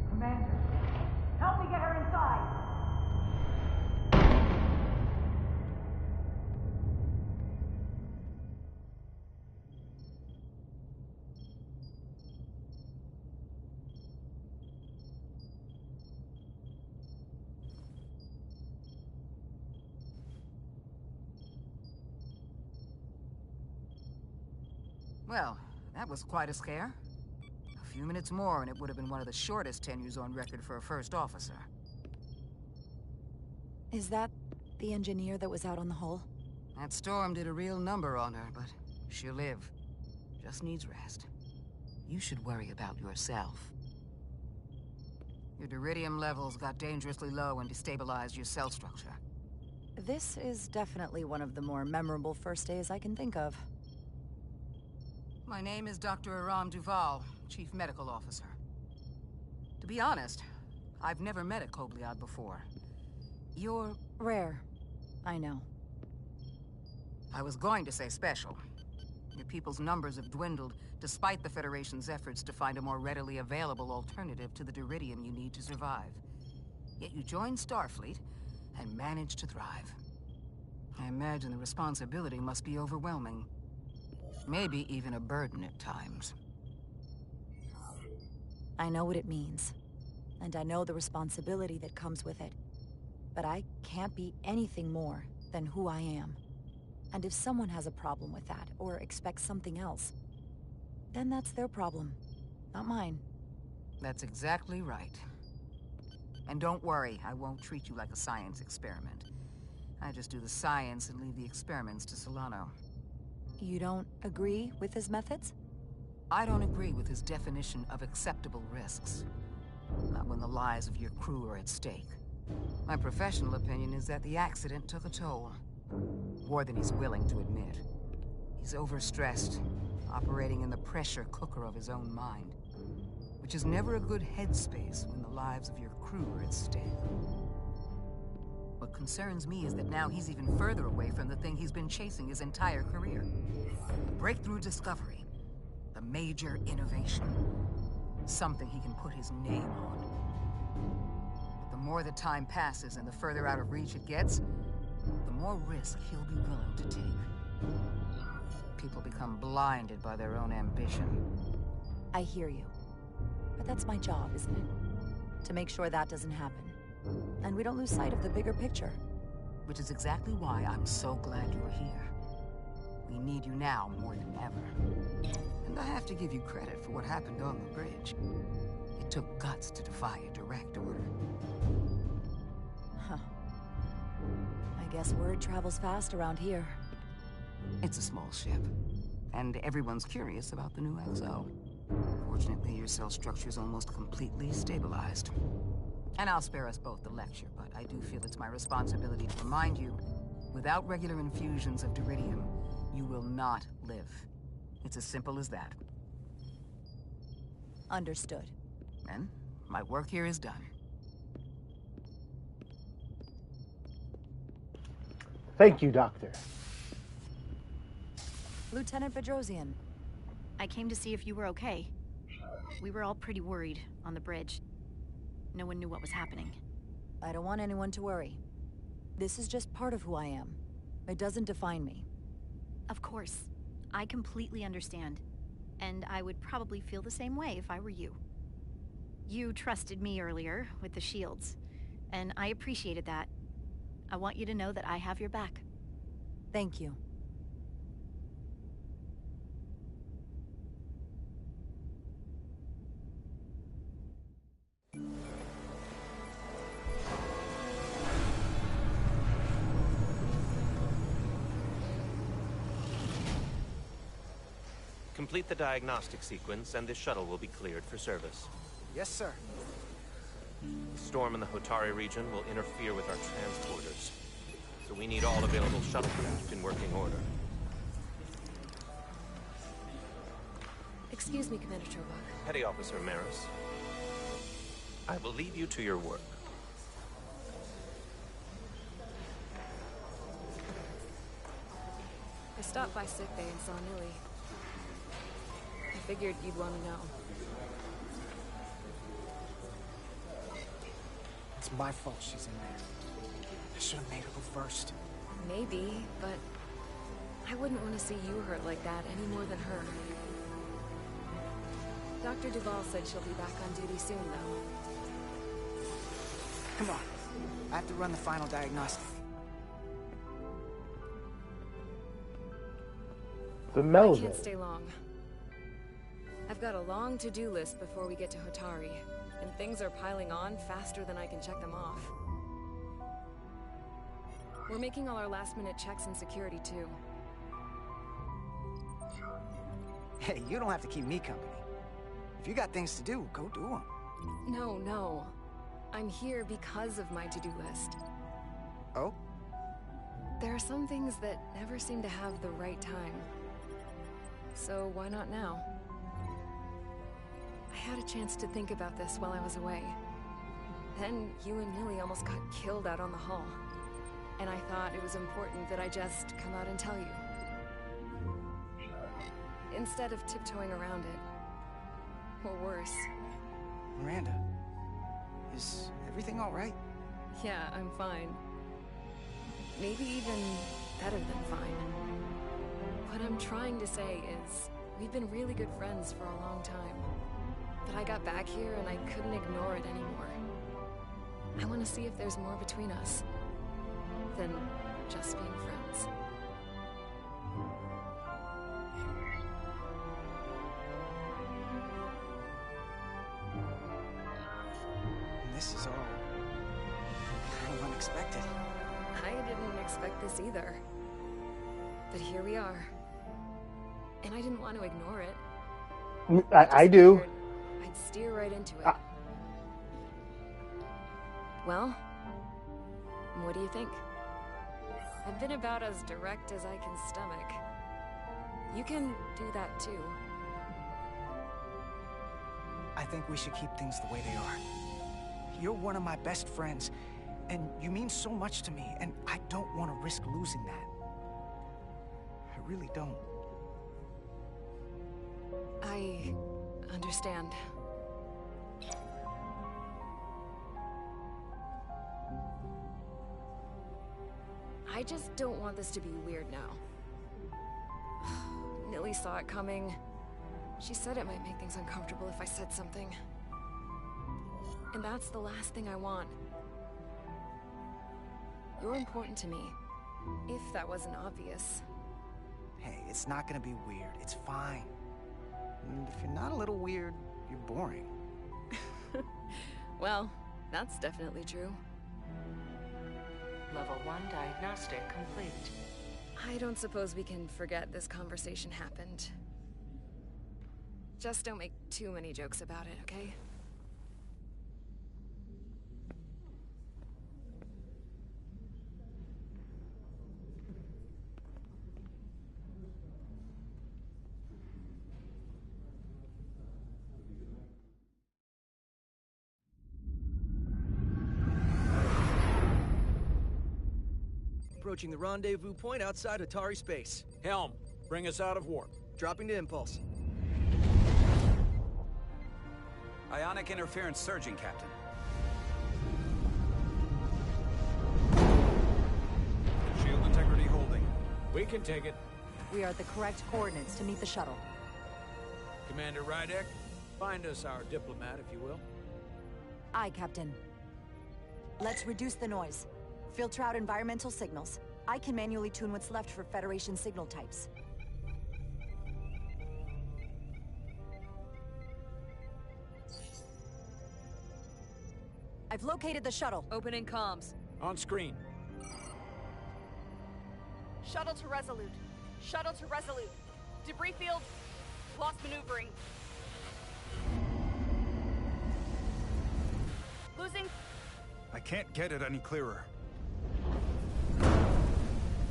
Commander, help me get her inside! Well, That was quite a scare. A few minutes more and it would have been one of the shortest tenures on record for a first officer. Is that the engineer that was out on the hull? That storm did a real number on her, but she'll live. Just needs rest. You should worry about yourself. Your deridium levels got dangerously low and destabilized your cell structure. This is definitely one of the more memorable first days I can think of. My name is Dr. Aram Duval, Chief Medical Officer. To be honest, I've never met a Kobliad before. You're... rare. I know. I was going to say special. Your people's numbers have dwindled, despite the Federation's efforts to find a more readily available alternative to the deridium you need to survive. Yet you joined Starfleet, and managed to thrive. I imagine the responsibility must be overwhelming. Maybe even a burden at times. I know what it means. And I know the responsibility that comes with it. But I can't be anything more than who I am. And if someone has a problem with that, or expects something else, then that's their problem, not mine. That's exactly right. And don't worry, I won't treat you like a science experiment. I just do the science and leave the experiments to Solano. You don't agree with his methods? I don't agree with his definition of acceptable risks. Not when the lives of your crew are at stake. My professional opinion is that the accident took a toll. More than he's willing to admit. He's overstressed, operating in the pressure cooker of his own mind. Which is never a good headspace when the lives of your crew are at stake. What concerns me is that now he's even further away from the thing he's been chasing his entire career. The breakthrough discovery. The major innovation. Something he can put his name on. But the more the time passes and the further out of reach it gets, the more risk he'll be willing to take. People become blinded by their own ambition. I hear you. But that's my job, isn't it? To make sure that doesn't happen. And we don't lose sight of the bigger picture. Which is exactly why I'm so glad you're here. We need you now more than ever. And I have to give you credit for what happened on the bridge. It took guts to defy a direct order. Huh. I guess word travels fast around here. It's a small ship. And everyone's curious about the new XO. Fortunately, your cell structure's almost completely stabilized. And I'll spare us both the lecture, but I do feel it's my responsibility to remind you, without regular infusions of deridium, you will not live. It's as simple as that. Understood. And my work here is done. Thank you, Doctor. Lieutenant Bedrosian. I came to see if you were okay. We were all pretty worried on the bridge. No one knew what was happening. I don't want anyone to worry. This is just part of who I am. It doesn't define me. Of course. I completely understand. And I would probably feel the same way if I were you. You trusted me earlier with the shields, and I appreciated that. I want you to know that I have your back. Thank you. Complete the diagnostic sequence, and this shuttle will be cleared for service. Yes, sir. The storm in the Hotari region will interfere with our transporters, so we need all available shuttlecraft in working order. Excuse me, Commander Chobok. Petty Officer Maris, I will leave you to your work. I stopped by sickbay and saw Nui. I figured you'd want to know. It's my fault she's in there. I should have made her go first. Maybe, but I wouldn't want to see you hurt like that any more than her. Dr. Duval said she'll be back on duty soon, though. Come on. I have to run the final diagnostic. The I Melvin. can't stay long. I've got a long to-do list before we get to Hotari, and things are piling on faster than I can check them off. We're making all our last-minute checks in security, too. Hey, you don't have to keep me company. If you got things to do, go do them. No. I'm here because of my to-do list. Oh? There are some things that never seem to have the right time. So why not now? I had a chance to think about this while I was away. Then you and Millie almost got killed out on the hull. And I thought it was important that I just come out and tell you. Instead of tiptoeing around it. Or worse. Miranda, is everything all right? Yeah, I'm fine. Maybe even better than fine. What I'm trying to say is, we've been really good friends for a long time. But I got back here and I couldn't ignore it anymore. I want to see if there's more between us than just being friends. This is all kind of unexpected. I didn't expect this either. But here we are. And I didn't want to ignore it. I do. I'd steer right into it. Well, what do you think? I've been about as direct as I can stomach. You can do that too. I think we should keep things the way they are. You're one of my best friends, and you mean so much to me, and I don't want to risk losing that. I really don't. I understand. I just don't want this to be weird now. Millie saw it coming. She said it might make things uncomfortable if I said something. And that's the last thing I want. You're important to me, if that wasn't obvious. Hey, it's not gonna be weird. It's fine. And if you're not a little weird, you're boring. Well, that's definitely true. Level 1 diagnostic complete. I don't suppose we can forget this conversation happened. Just don't make too many jokes about it, okay? Approaching the rendezvous point outside Atari space. Helm, bring us out of warp. Dropping to impulse. Ionic interference surging, Captain. Shield integrity holding. We can take it. We are at the correct coordinates to meet the shuttle. Commander Rydek, find us our diplomat, if you will. Aye, Captain. Let's reduce the noise. Filter out environmental signals. I can manually tune what's left for Federation signal types. I've located the shuttle. Opening comms. On screen. Shuttle to Resolute. Shuttle to Resolute. Debris field. Lost maneuvering. Losing. I can't get it any clearer.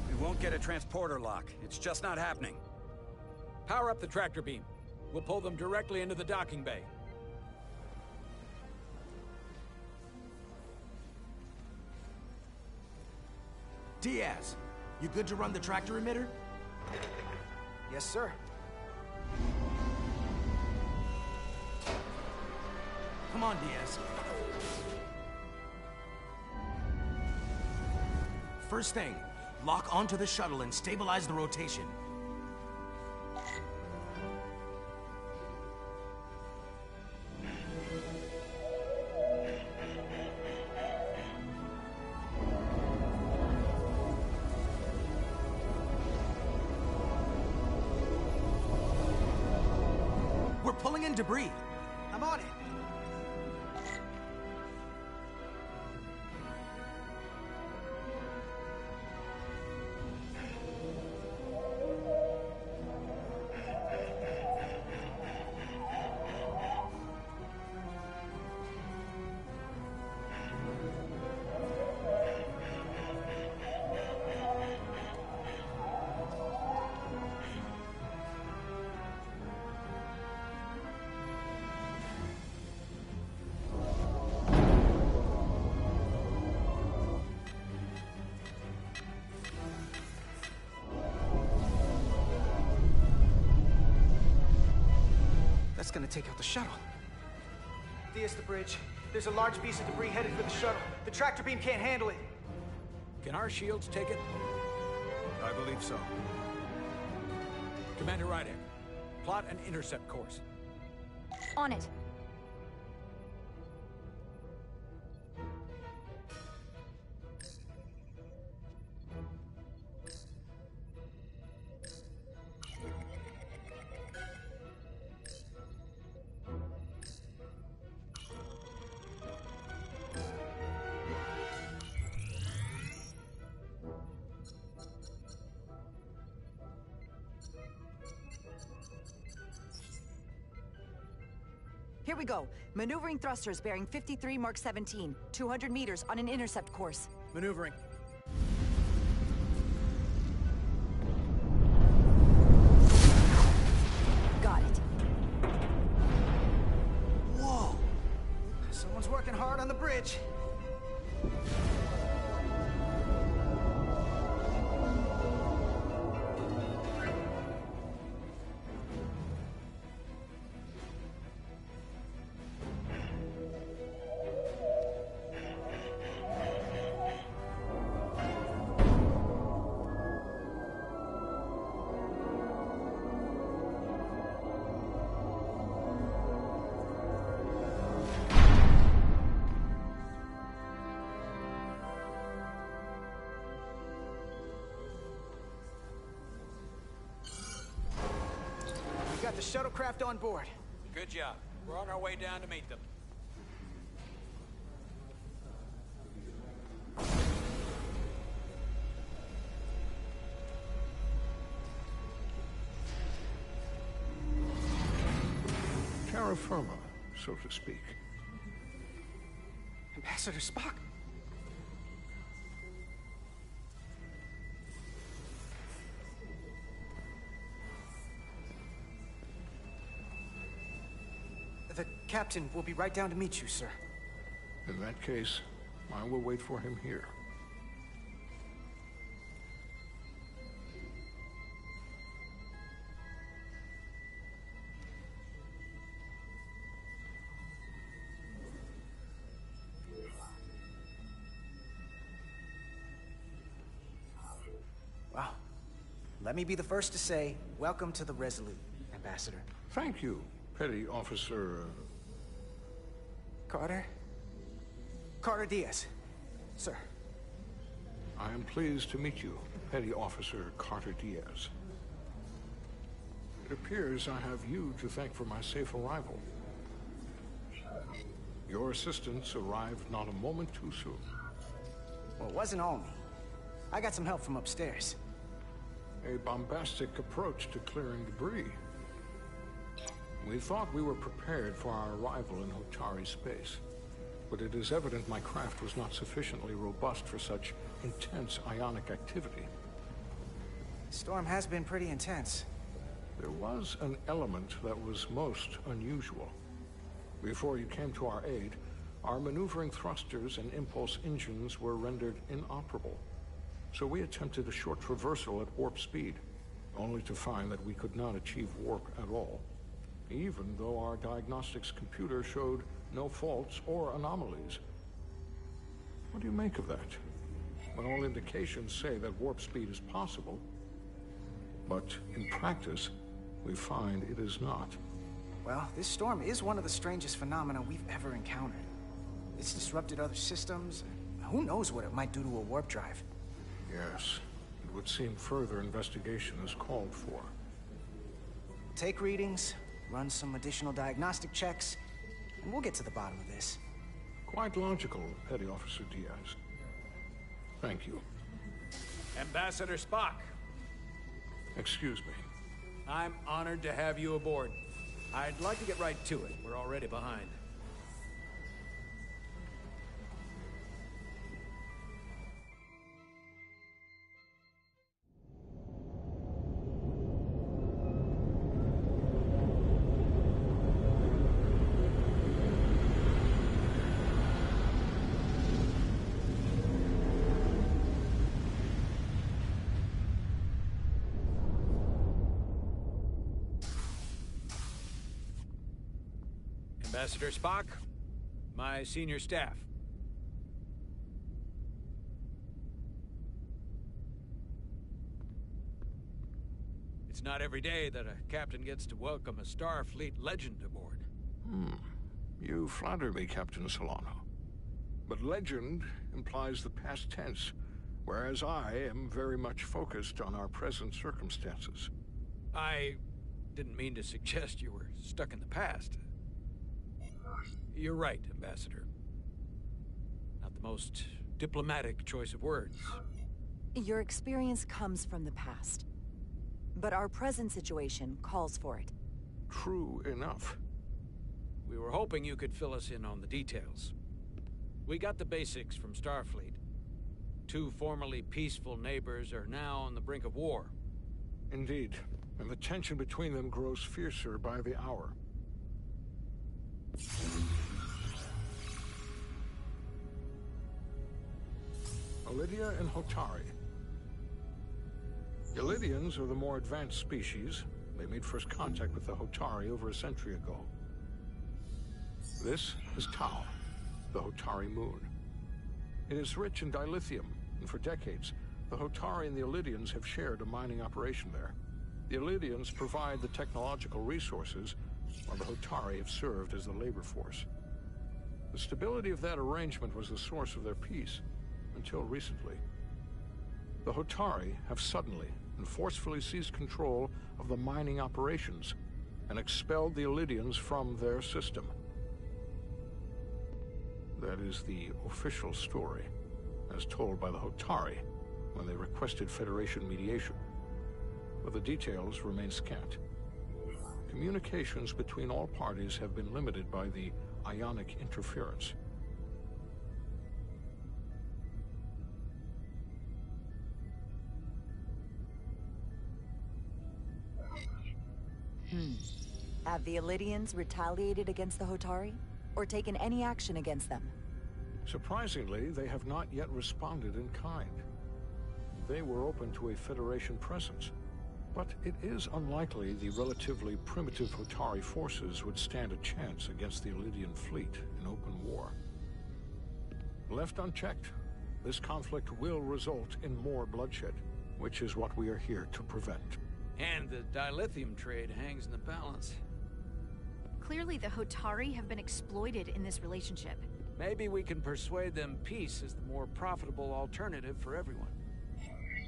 We won't get a transporter lock. It's just not happening. Power up the tractor beam. We'll pull them directly into the docking bay. Diaz, you good to run the tractor emitter? Yes, sir. Come on, Diaz. First thing, lock onto the shuttle and stabilize the rotation. pulling in debris. I'm on it. That's gonna take out the shuttle. Diaz, the bridge. There's a large piece of debris headed for the shuttle. The tractor beam can't handle it. Can our shields take it? I believe so. Commander Rydek, plot an intercept course. On it. Here we go. Maneuvering thrusters bearing 53 Mark 17, 200 meters on an intercept course. Maneuvering. Got it. Whoa! Someone's working hard on the bridge. We got the shuttlecraft on board. Good job. We're on our way down to meet them. Terra firma, so to speak. Ambassador Spock? The captain will be right down to meet you, sir. In that case, I will wait for him here. Well, let me be the first to say, welcome to the Resolute, Ambassador. Thank you, Petty Officer... Carter? Carter Diaz, sir. I am pleased to meet you, Petty Officer Carter Diaz. It appears I have you to thank for my safe arrival. Your assistance arrived not a moment too soon. Well, it wasn't all me. I got some help from upstairs. A bombastic approach to clearing debris. We thought we were prepared for our arrival in Hotari space, but it is evident my craft was not sufficiently robust for such intense ionic activity. The storm has been pretty intense. There was an element that was most unusual. Before you came to our aid, our maneuvering thrusters and impulse engines were rendered inoperable. So we attempted a short traversal at warp speed, only to find that we could not achieve warp at all, even though our diagnostics computer showed no faults or anomalies. What do you make of that? When all indications say that warp speed is possible, but in practice, we find it is not. Well, this storm is one of the strangest phenomena we've ever encountered. It's disrupted other systems. Who knows what it might do to a warp drive? Yes, it would seem further investigation is called for. Take readings, run some additional diagnostic checks, and we'll get to the bottom of this. Quite logical, Petty Officer Diaz. Thank you. Ambassador Spock. Excuse me. I'm honored to have you aboard. I'd like to get right to it. We're already behind. Ambassador Spock, my senior staff. It's not every day that a captain gets to welcome a Starfleet legend aboard. You flatter me, Captain Solano. But legend implies the past tense, whereas I am very much focused on our present circumstances. I didn't mean to suggest you were stuck in the past. You're right, Ambassador. Not the most diplomatic choice of words. Your experience comes from the past. But our present situation calls for it. True enough. We were hoping you could fill us in on the details. We got the basics from Starfleet. Two formerly peaceful neighbors are now on the brink of war. Indeed, and the tension between them grows fiercer by the hour. Lydia and Hotari. The Lydians are the more advanced species. They made first contact with the Hotari over a century ago. This is Tau, the Hotari moon. It is rich in dilithium, and for decades, the Hotari and the Lydians have shared a mining operation there. The Lydians provide the technological resources, while the Hotari have served as the labor force. The stability of that arrangement was the source of their peace, until recently. The Hotari have suddenly and forcefully seized control of the mining operations and expelled the Lydians from their system. That is the official story, as told by the Hotari when they requested Federation mediation. But the details remain scant. Communications between all parties have been limited by the ionic interference. Have the Elydians retaliated against the Hotari? Or taken any action against them? Surprisingly, they have not yet responded in kind. They were open to a Federation presence, but it is unlikely the relatively primitive Hotari forces would stand a chance against the Elydian fleet in open war. Left unchecked, this conflict will result in more bloodshed, which is what we are here to prevent. And the dilithium trade hangs in the balance. Clearly the Hotari have been exploited in this relationship. Maybe we can persuade them peace is the more profitable alternative for everyone.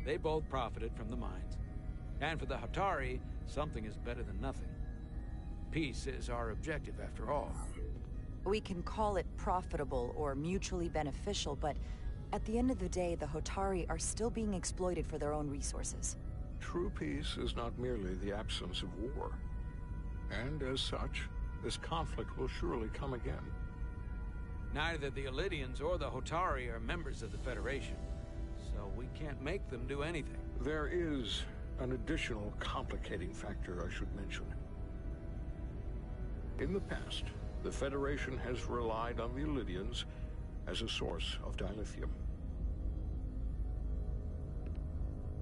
They both profited from the mines. And for the Hotari, something is better than nothing. Peace is our objective, after all. We can call it profitable or mutually beneficial, but at the end of the day, the Hotari are still being exploited for their own resources. True peace is not merely the absence of war. And as such, this conflict will surely come again. Neither the Elydians or the Hotari are members of the Federation, so we can't make them do anything. There is an additional complicating factor I should mention. In the past, the Federation has relied on the Elydians as a source of dilithium.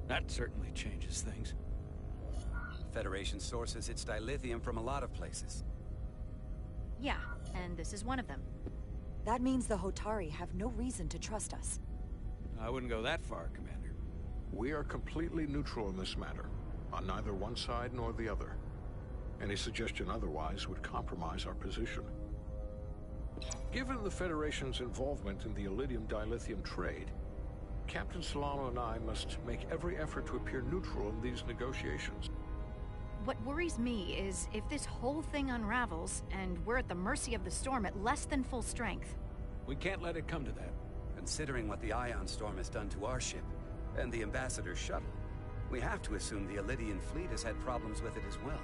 That certainly changes things. Federation sources its dilithium from a lot of places. Yeah, and this is one of them. That means the Hotari have no reason to trust us. I wouldn't go that far, Commander. We are completely neutral in this matter, on neither one side nor the other. Any suggestion otherwise would compromise our position. Given the Federation's involvement in the Elydium dilithium trade, Captain Solano and I must make every effort to appear neutral in these negotiations. What worries me is if this whole thing unravels, and we're at the mercy of the storm at less than full strength. We can't let it come to that. Considering what the ion storm has done to our ship, and the Ambassador's shuttle, we have to assume the Elydian fleet has had problems with it as well.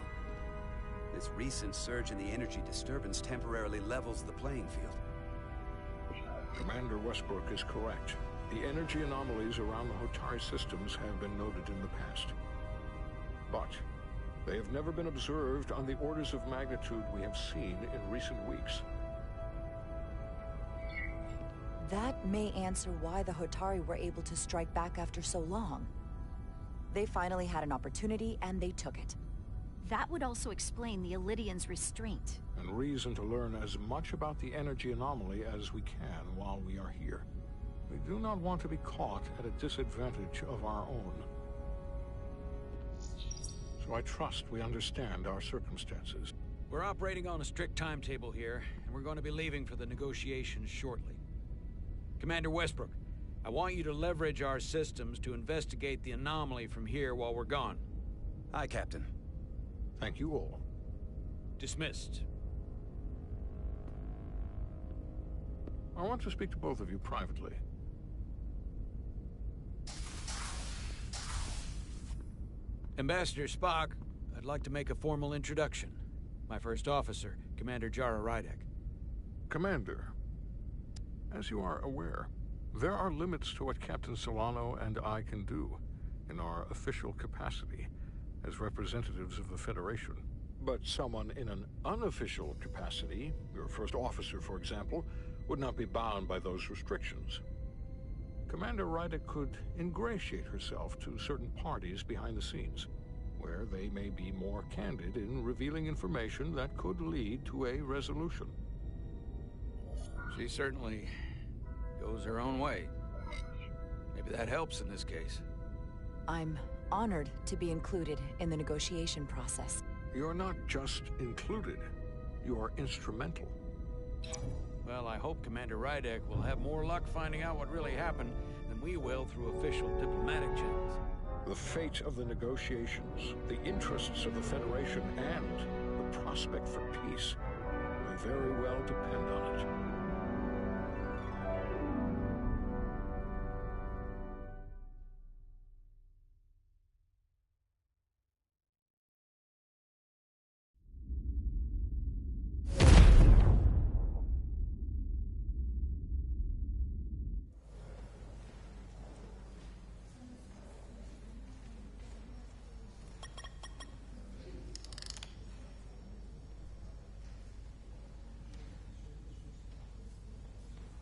This recent surge in the energy disturbance temporarily levels the playing field. Commander Westbrook is correct. The energy anomalies around the Hotari systems have been noted in the past. But they have never been observed on the orders of magnitude we have seen in recent weeks. That may answer why the Hotari were able to strike back after so long. They finally had an opportunity, and they took it. That would also explain the Elydians' restraint. And reason to learn as much about the energy anomaly as we can while we are here. We do not want to be caught at a disadvantage of our own. So I trust we understand our circumstances. We're operating on a strict timetable here, and we're going to be leaving for the negotiations shortly. Commander Westbrook, I want you to leverage our systems to investigate the anomaly from here while we're gone. Aye, Captain. Thank you all. Dismissed. I want to speak to both of you privately. Ambassador Spock, I'd like to make a formal introduction. My first officer, Commander Jara Rydek. Commander, as you are aware, there are limits to what Captain Solano and I can do in our official capacity as representatives of the Federation. But someone in an unofficial capacity, your first officer, for example, would not be bound by those restrictions. Commander Rydek could ingratiate herself to certain parties behind the scenes, where they may be more candid in revealing information that could lead to a resolution. She certainly goes her own way. Maybe that helps in this case. I'm honored to be included in the negotiation process. You're not just included, you are instrumental. Well, I hope Commander Rydek will have more luck finding out what really happened than we will through official diplomatic channels. The fate of the negotiations, the interests of the Federation, and the prospect for peace may very well depend on it.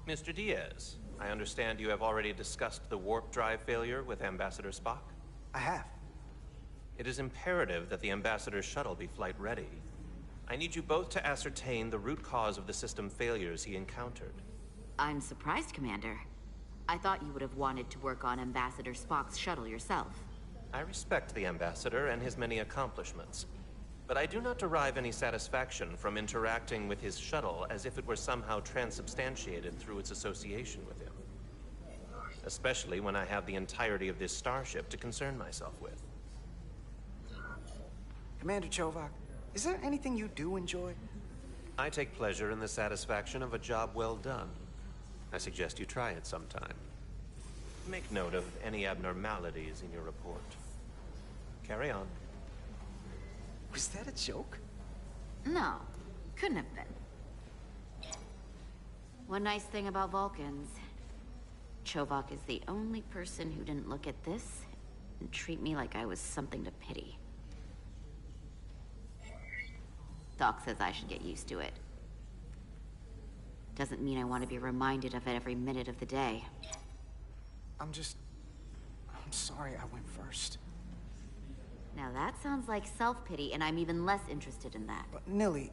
Mr. Diaz, I understand you have already discussed the warp drive failure with Ambassador Spock? I have. It is imperative that the Ambassador's shuttle be flight ready. I need you both to ascertain the root cause of the system failures he encountered. I'm surprised, Commander. I thought you would have wanted to work on Ambassador Spock's shuttle yourself. I respect the Ambassador and his many accomplishments, but I do not derive any satisfaction from interacting with his shuttle as if it were somehow transubstantiated through its association with him. Especially when I have the entirety of this starship to concern myself with. Commander Chovak, is there anything you do enjoy? I take pleasure in the satisfaction of a job well done. I suggest you try it sometime. Make note of any abnormalities in your report. Carry on. Was that a joke? No, couldn't have been. One nice thing about Vulcans, Chovak is the only person who didn't look at this and treat me like I was something to pity. Doc says I should get used to it. Doesn't mean I want to be reminded of it every minute of the day. I'm sorry I went first. Now that sounds like self-pity, and I'm even less interested in that. But Nilly...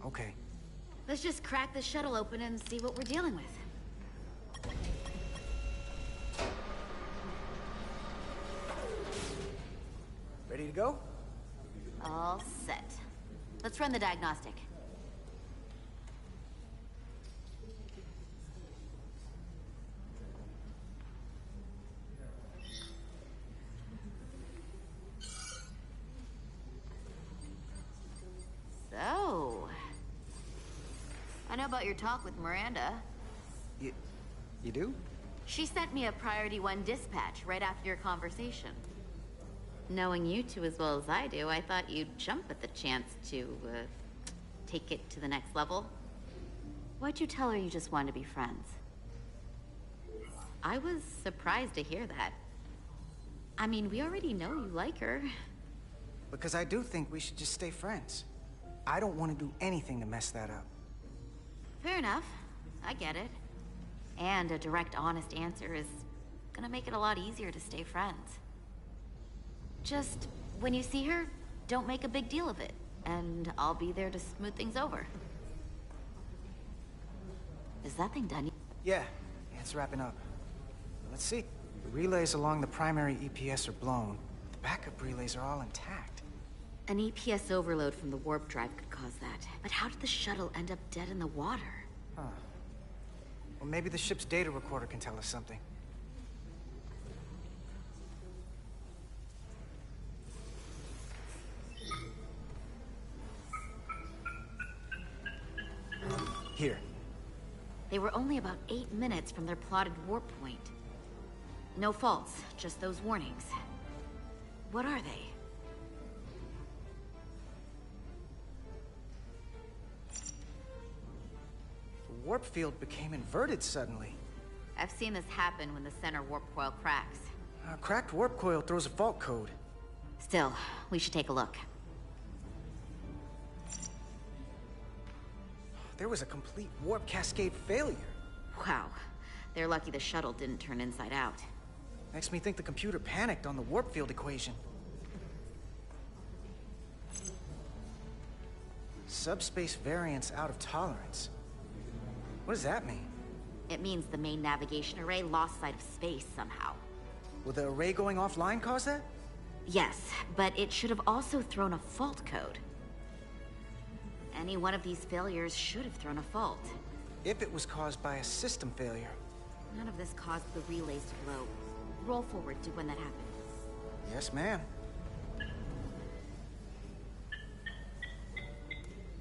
Okay. Let's just crack the shuttle open and see what we're dealing with. Ready to go? All set. Let's run the diagnostic. I know about your talk with Miranda. You do? She sent me a Priority 1 dispatch right after your conversation. Knowing you two as well as I do, I thought you'd jump at the chance to, take it to the next level. Why'd you tell her you just wanted to be friends? I was surprised to hear that. I mean, we already know you like her. Because I do think we should just stay friends. I don't want to do anything to mess that up. Fair enough. I get it. And a direct, honest answer is gonna make it a lot easier to stay friends. Just, when you see her, don't make a big deal of it. And I'll be there to smooth things over. Is that thing done? Yeah, it's wrapping up. Let's see. The relays along the primary EPS are blown. The backup relays are all intact. An EPS overload from the warp drive could cause that. But how did the shuttle end up dead in the water? Huh. Well, maybe the ship's data recorder can tell us something. Here. They were only about 8 minutes from their plotted warp point. No faults, just those warnings. What are they? The warp field became inverted suddenly. I've seen this happen when the center warp coil cracks. A cracked warp coil throws a fault code. Still, we should take a look. There was a complete warp cascade failure. Wow. They're lucky the shuttle didn't turn inside out. Makes me think the computer panicked on the warp field equation. Subspace variance out of tolerance. What does that mean? It means the main navigation array lost sight of space somehow. Will the array going offline cause that? Yes, but it should have also thrown a fault code. Any one of these failures should have thrown a fault. If it was caused by a system failure. None of this caused the relays to blow. Roll forward to when that happened. Yes, ma'am.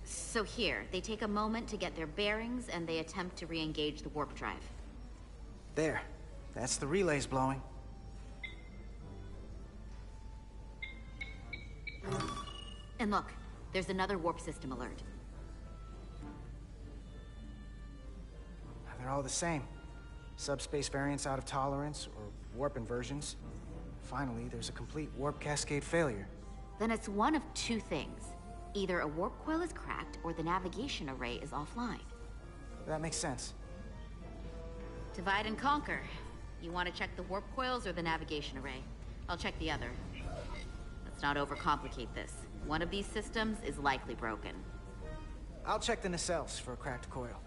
So here, they take a moment to get their bearings and they attempt to re-engage the warp drive. There. That's the relays blowing. And look, there's another warp system alert. They're all the same. Subspace variance out of tolerance, or warp inversions. Finally, there's a complete warp cascade failure. Then it's one of two things. Either a warp coil is cracked, or the navigation array is offline. That makes sense. Divide and conquer. You want to check the warp coils or the navigation array? I'll check the other. Let's not overcomplicate this. One of these systems is likely broken. I'll check the nacelles for a cracked coil.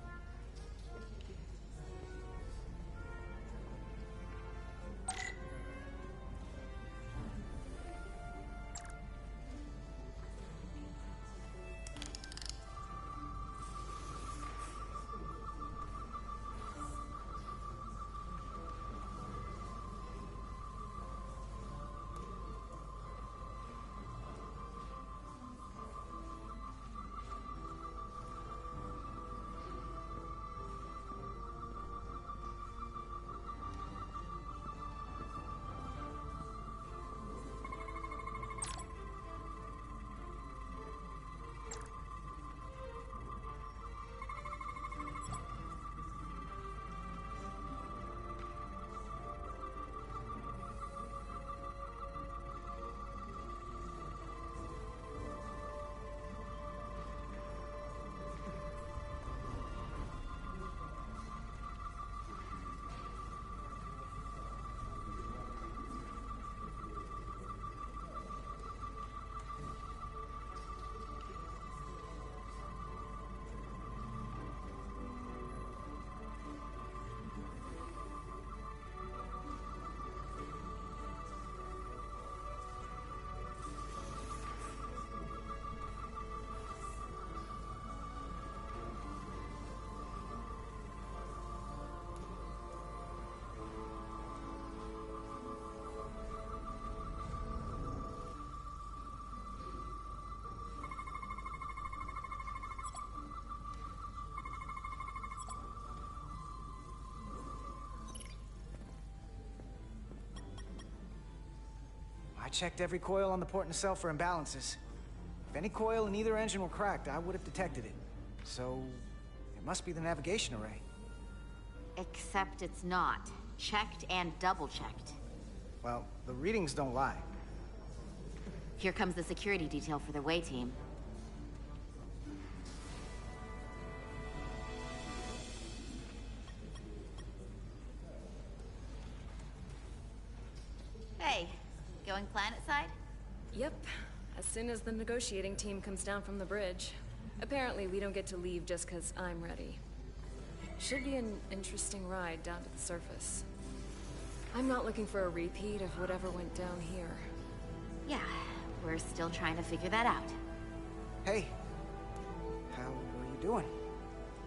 I checked every coil on the port nacelle for imbalances. If any coil in either engine were cracked, I would have detected it. So, it must be the navigation array. Except it's not. Checked and double-checked. Well, the readings don't lie. Here comes the security detail for the way team. Hey, going planet side? Yep. As soon as the negotiating team comes down from the bridge. Apparently, we don't get to leave just because I'm ready. Should be an interesting ride down to the surface. I'm not looking for a repeat of whatever went down here. Yeah, we're still trying to figure that out. Hey, how are you doing?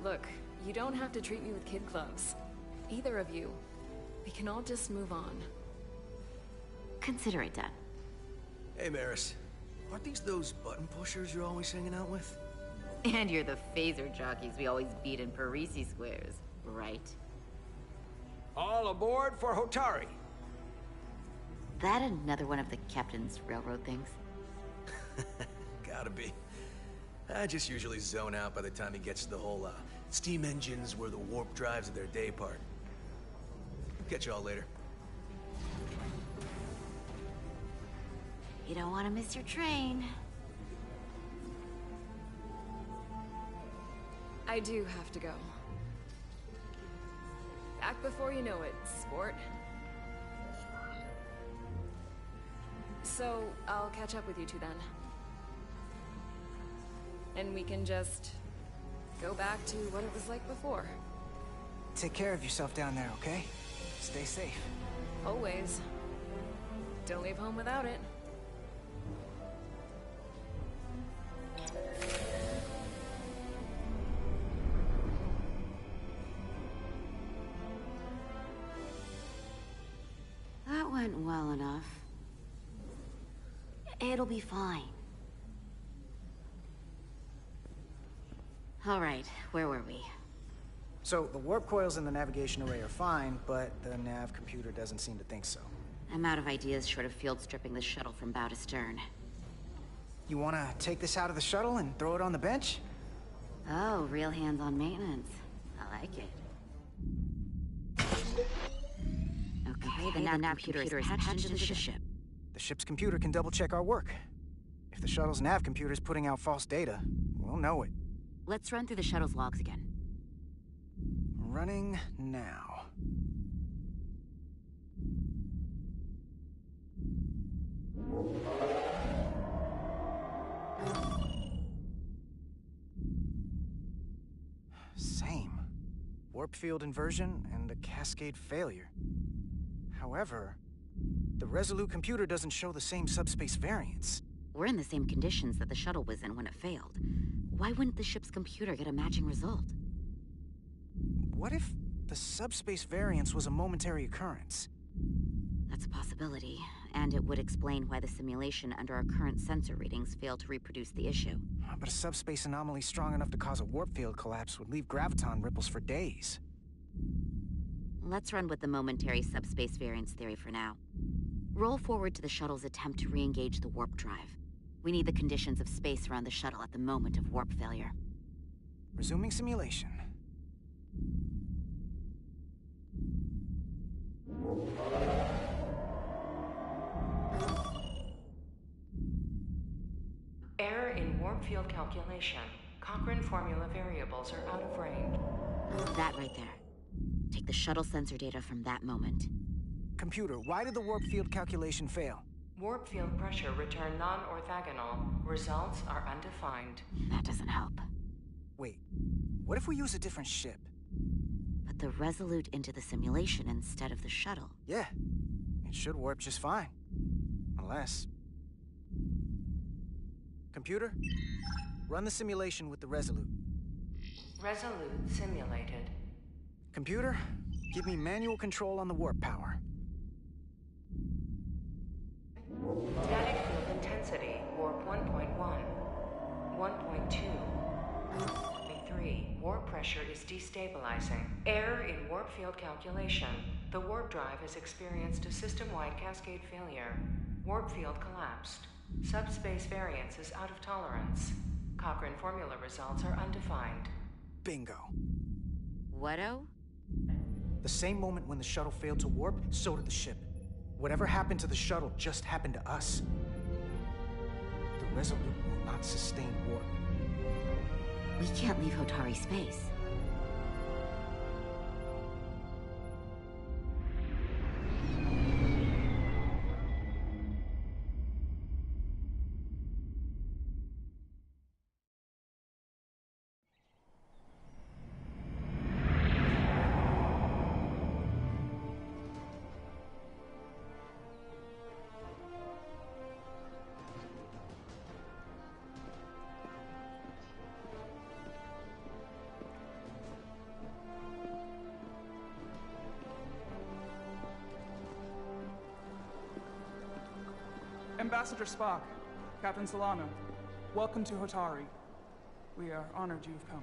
Look, you don't have to treat me with kid gloves. Either of you. We can all just move on. Consider it done. Hey, Maris. Aren't these those button pushers you're always hanging out with? And you're the phaser jockeys we always beat in Parisi squares, right? All aboard for Hotari. That another one of the captain's railroad things? Gotta be. I just usually zone out by the time he gets to the whole, steam engines were the warp drives of their day part. Catch y'all later. You don't want to miss your train. I do have to go. Back before you know it, sport. So, I'll catch up with you two then. And we can just go back to what it was like before. Take care of yourself down there, okay? Stay safe. Always. Don't leave home without it. That went well enough. It'll be fine. All right, where were we? So, the warp coils in the navigation array are fine, but the nav computer doesn't seem to think so. I'm out of ideas short of field stripping the shuttle from bow to stern. You wanna take this out of the shuttle and throw it on the bench? Oh, real hands-on maintenance. I like it. Okay, the nav computer is patched into the ship. The ship's computer can double-check our work. If the shuttle's nav computer is putting out false data, we'll know it. Let's run through the shuttle's logs again. Running now. Same. Warp field inversion and a cascade failure. However, the Resolute computer doesn't show the same subspace variance. We're in the same conditions that the shuttle was in when it failed. Why wouldn't the ship's computer get a matching result? What if the subspace variance was a momentary occurrence? That's a possibility, and it would explain why the simulation under our current sensor readings failed to reproduce the issue. But a subspace anomaly strong enough to cause a warp field collapse would leave graviton ripples for days. Let's run with the momentary subspace variance theory for now. Roll forward to the shuttle's attempt to re-engage the warp drive. We need the conditions of space around the shuttle at the moment of warp failure. Resuming simulation. Error in warp field calculation. Cochrane formula variables are out of range. That right there. Take the shuttle sensor data from that moment. Computer, why did the warp field calculation fail? Warp field pressure returned non-orthogonal. Results are undefined. That doesn't help. Wait, what if we use a different ship? Put the Resolute into the simulation instead of the shuttle. Yeah, it should warp just fine. Unless... Computer, run the simulation with the Resolute. Resolute simulated. Computer, give me manual control on the warp power. Static field intensity, warp 1.1. 1.2. 3. Warp pressure is destabilizing. Error in warp field calculation. The warp drive has experienced a system-wide cascade failure. Warp field collapsed. Subspace variance is out of tolerance. Cochrane formula results are undefined. Bingo. What-o? The same moment when the shuttle failed to warp, so did the ship. Whatever happened to the shuttle just happened to us. The Resolute will not sustain warp. We can't leave Hotari space. Ambassador Spock, Captain Solano, welcome to Hotari. We are honored you've come.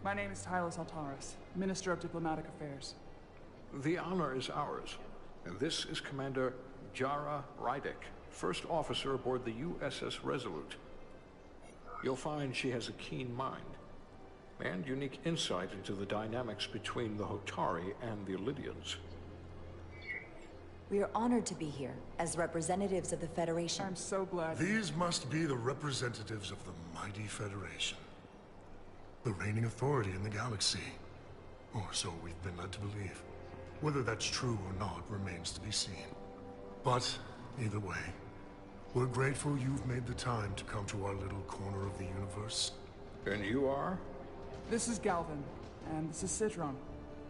My name is Tylos Altaris, Minister of Diplomatic Affairs. The honor is ours, and this is Commander Jara Rydick, first officer aboard the USS Resolute. You'll find she has a keen mind, and unique insight into the dynamics between the Hotari and the Illidians. We are honored to be here, as representatives of the Federation. I'm so glad. These must be the representatives of the mighty Federation. The reigning authority in the galaxy. Or so we've been led to believe. Whether that's true or not remains to be seen. But, either way, we're grateful you've made the time to come to our little corner of the universe. And you are? This is Galvin, and this is Citron,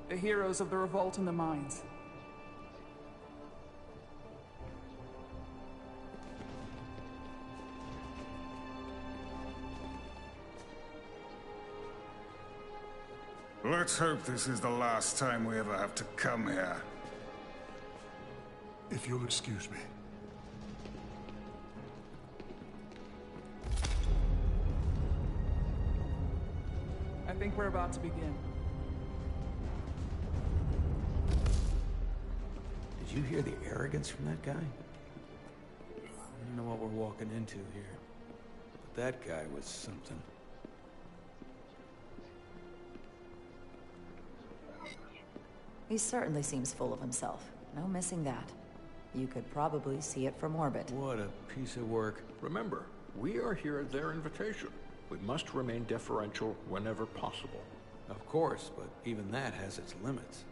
the heroes of the revolt in the mines. Let's hope this is the last time we ever have to come here. If you'll excuse me. I think we're about to begin. Did you hear the arrogance from that guy? I don't know what we're walking into here, but that guy was something. He certainly seems full of himself. No missing that. You could probably see it from orbit. What a piece of work. Remember, we are here at their invitation. We must remain deferential whenever possible. Of course, but even that has its limits.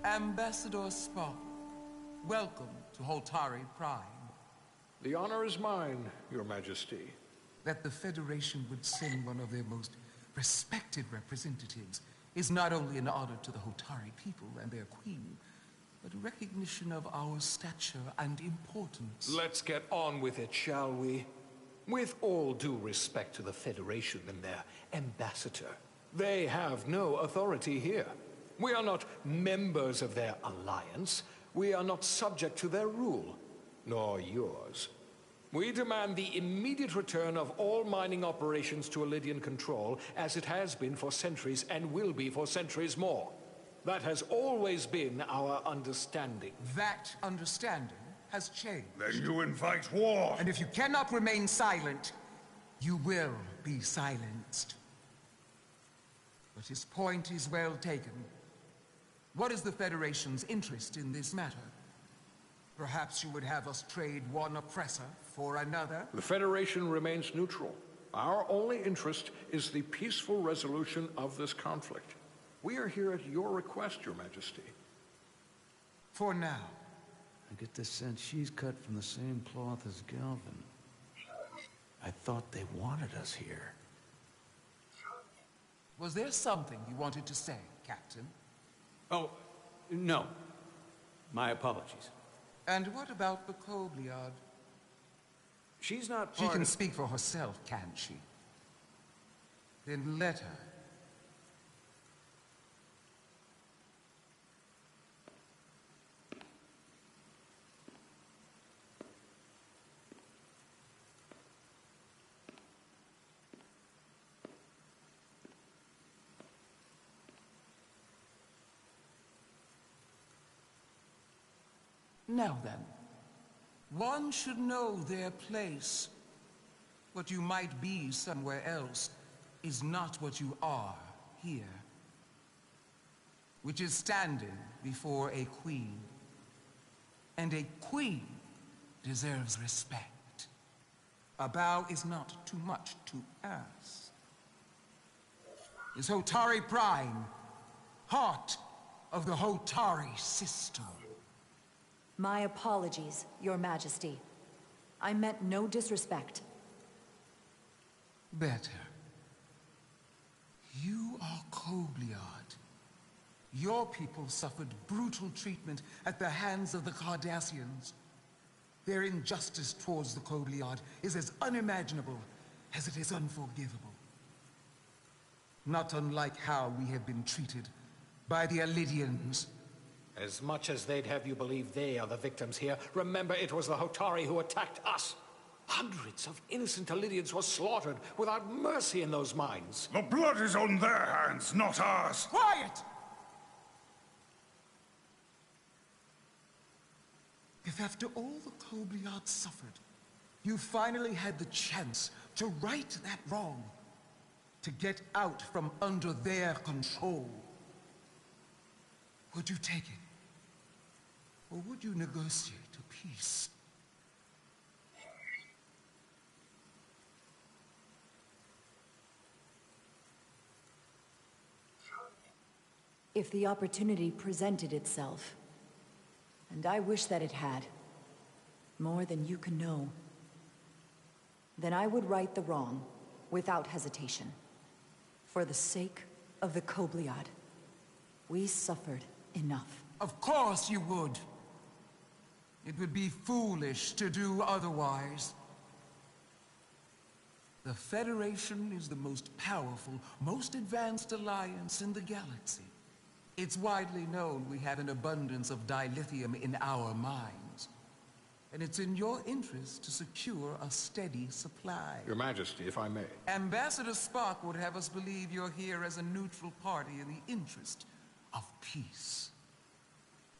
Ambassador Spock, welcome to Hotari Prime. The honor is mine, Your Majesty. That the Federation would send one of their most respected representatives is not only an honor to the Hotari people and their queen, but a recognition of our stature and importance. Let's get on with it, shall we? With all due respect to the Federation and their ambassador, they have no authority here. We are not members of their alliance. We are not subject to their rule, nor yours. We demand the immediate return of all mining operations to Illidian control, as it has been for centuries and will be for centuries more. That has always been our understanding. That understanding has changed. Then you invite war! And if you cannot remain silent, you will be silenced. But his point is well taken. What is the Federation's interest in this matter? Perhaps you would have us trade one oppressor for another? The Federation remains neutral. Our only interest is the peaceful resolution of this conflict. We are here at your request, Your Majesty. For now. I get the sense she's cut from the same cloth as Galvin. I thought they wanted us here. Was there something you wanted to say, Captain? Oh, no. My apologies. And what about the Kobliad? She's not She part can of... speak for herself, can't she? Then let her. Now then, one should know their place. What you might be somewhere else is not what you are here. Which is standing before a queen. And a queen deserves respect. A bow is not too much to ask. Is Hotari Prime, heart of the Hotari system. My apologies, Your Majesty. I meant no disrespect. Better. You are Kobliad. Your people suffered brutal treatment at the hands of the Cardassians. Their injustice towards the Kobliad is as unimaginable as it is unforgivable. Not unlike how we have been treated by the Alidians. As much as they'd have you believe they are the victims here, remember it was the Hotari who attacked us. Hundreds of innocent Alidians were slaughtered without mercy in those mines. The blood is on their hands, not ours. Quiet! If after all the Kobliad suffered, you finally had the chance to right that wrong, to get out from under their control, would you take it? Or would you negotiate a peace? If the opportunity presented itself, and I wish that it had, more than you can know, then I would right the wrong without hesitation. For the sake of the Kobliad, we suffered enough. Of course you would. It would be foolish to do otherwise. The Federation is the most powerful, most advanced alliance in the galaxy. It's widely known we have an abundance of dilithium in our mines. And it's in your interest to secure a steady supply. Your Majesty, if I may. Ambassador Spock would have us believe you're here as a neutral party in the interest of peace.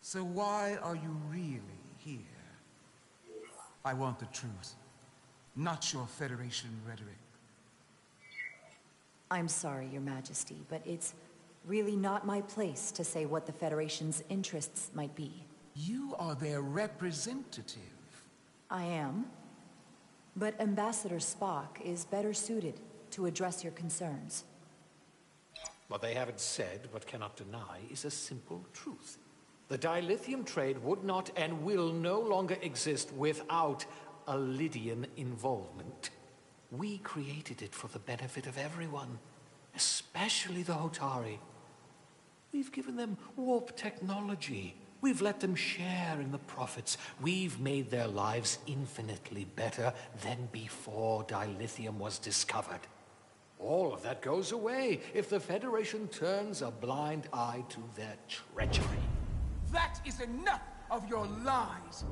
So why are you really here? I want the truth, not your Federation rhetoric. I'm sorry, Your Majesty, but it's really not my place to say what the Federation's interests might be. You are their representative. I am. But Ambassador Spock is better suited to address your concerns. What they haven't said, but cannot deny, is a simple truth. The dilithium trade would not and will no longer exist without Alidian involvement. We created it for the benefit of everyone, especially the Hotari. We've given them warp technology. We've let them share in the profits. We've made their lives infinitely better than before dilithium was discovered. All of that goes away if the Federation turns a blind eye to their treachery. That is enough of your lies!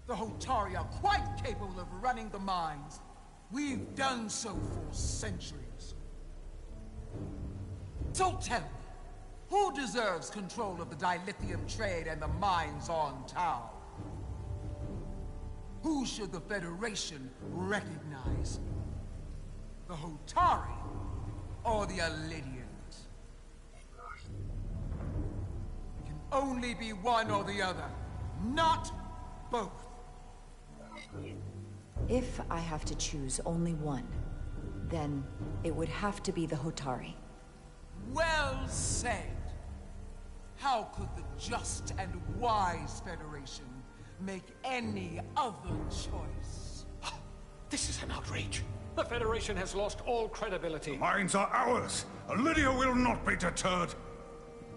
The Hotari are quite capable of running the mines. We've done so for centuries. So tell me, who deserves control of the dilithium trade and the mines on Tau? Who should the Federation recognize? The Hotari or the Alidians? It can only be one or the other, not both. If I have to choose only one, then it would have to be the Hotari. Well said. How could the just and wise Federation make any other choice? This is an outrage. The Federation has lost all credibility. The mines are ours. Lydia will not be deterred.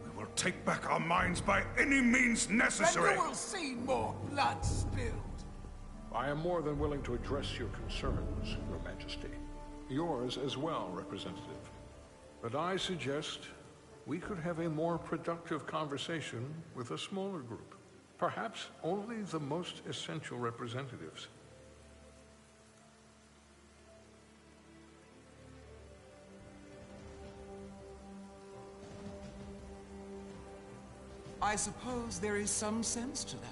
We will take back our mines by any means necessary. And you will see more blood spilled. I am more than willing to address your concerns, Your Majesty. Yours as well, Representative. But I suggest we could have a more productive conversation with a smaller group. Perhaps only the most essential representatives. I suppose there is some sense to that.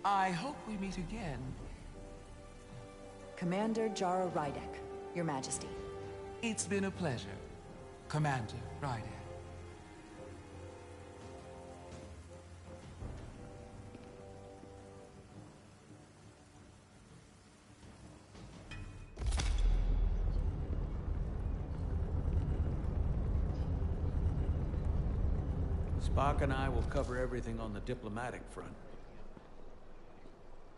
I hope we meet again. Commander Jara Rydek, Your Majesty. It's been a pleasure, Commander Rydek. Spock and I will cover everything on the diplomatic front.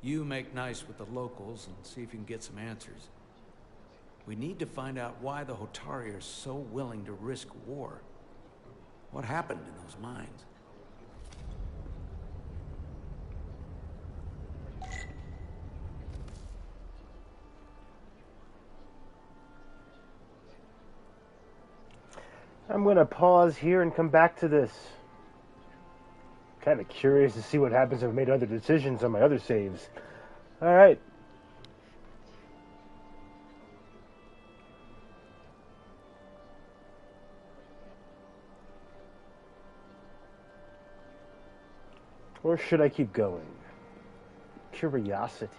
You make nice with the locals and see if you can get some answers. We need to find out why the Hotari are so willing to risk war. What happened in those mines? I'm gonna pause here and come back to this. Kind of curious to see what happens if I made other decisions on my other saves. Alright. Or should I keep going? Curiosity.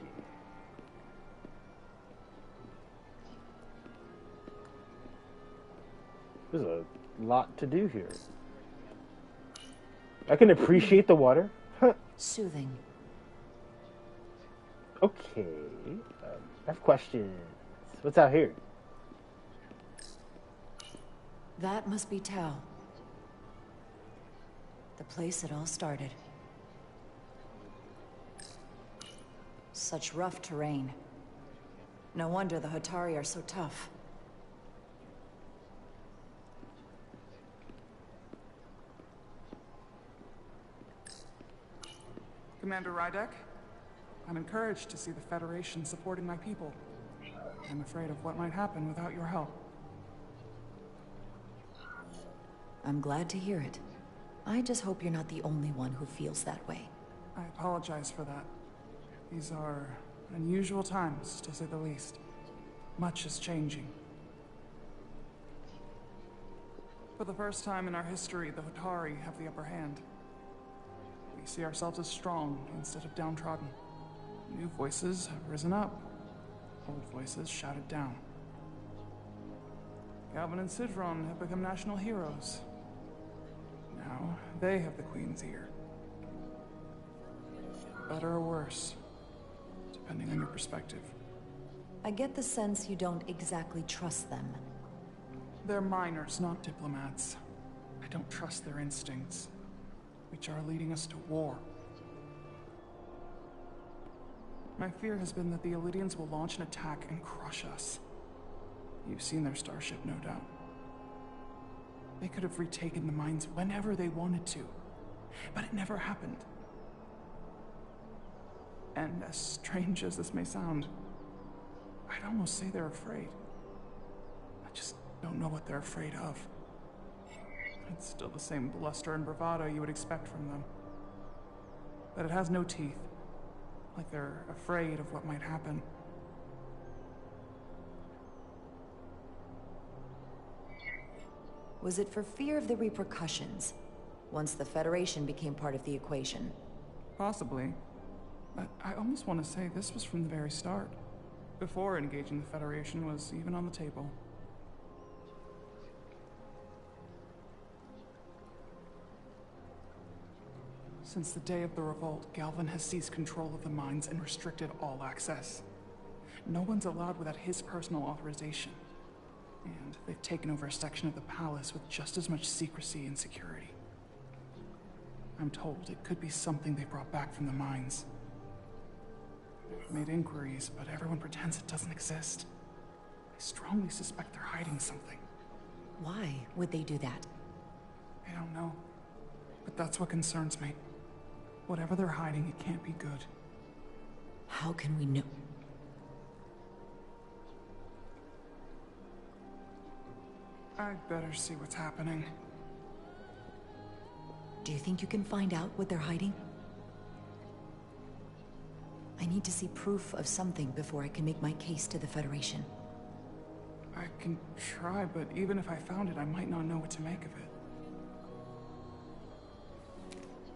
There's a lot to do here. I can appreciate the water. Soothing. Okay. I have questions. What's out here? That must be Tau. The place it all started. Such rough terrain. No wonder the Hotari are so tough. Commander Rydek, I'm encouraged to see the Federation supporting my people. I'm afraid of what might happen without your help. I'm glad to hear it. I just hope you're not the only one who feels that way. I apologize for that. These are unusual times, to say the least. Much is changing. For the first time in our history, the Hotari have the upper hand. We see ourselves as strong instead of downtrodden. New voices have risen up. Old voices shouted down. Galvin and Sidron have become national heroes. Now they have the Queen's ear. Better or worse, depending on your perspective. I get the sense you don't exactly trust them. They're miners, not diplomats. I don't trust their instincts, which are leading us to war. My fear has been that the Elydians will launch an attack and crush us. You've seen their starship, no doubt. They could have retaken the mines whenever they wanted to, but it never happened. And as strange as this may sound, I'd almost say they're afraid. I just don't know what they're afraid of. It's still the same bluster and bravado you would expect from them. But it has no teeth. Like they're afraid of what might happen. Was it for fear of the repercussions, once the Federation became part of the equation? Possibly. But I almost want to say this was from the very start. before engaging the Federation was even on the table. Since the day of the revolt, Galvin has seized control of the mines and restricted all access. No one's allowed without his personal authorization. And they've taken over a section of the palace with just as much secrecy and security. I'm told it could be something they brought back from the mines. I've made inquiries, but everyone pretends it doesn't exist. I strongly suspect they're hiding something. Why would they do that? I don't know. But that's what concerns me. Whatever they're hiding, it can't be good. How can we know? I'd better see what's happening. Do you think you can find out what they're hiding? I need to see proof of something before I can make my case to the Federation. I can try, but even if I found it, I might not know what to make of it.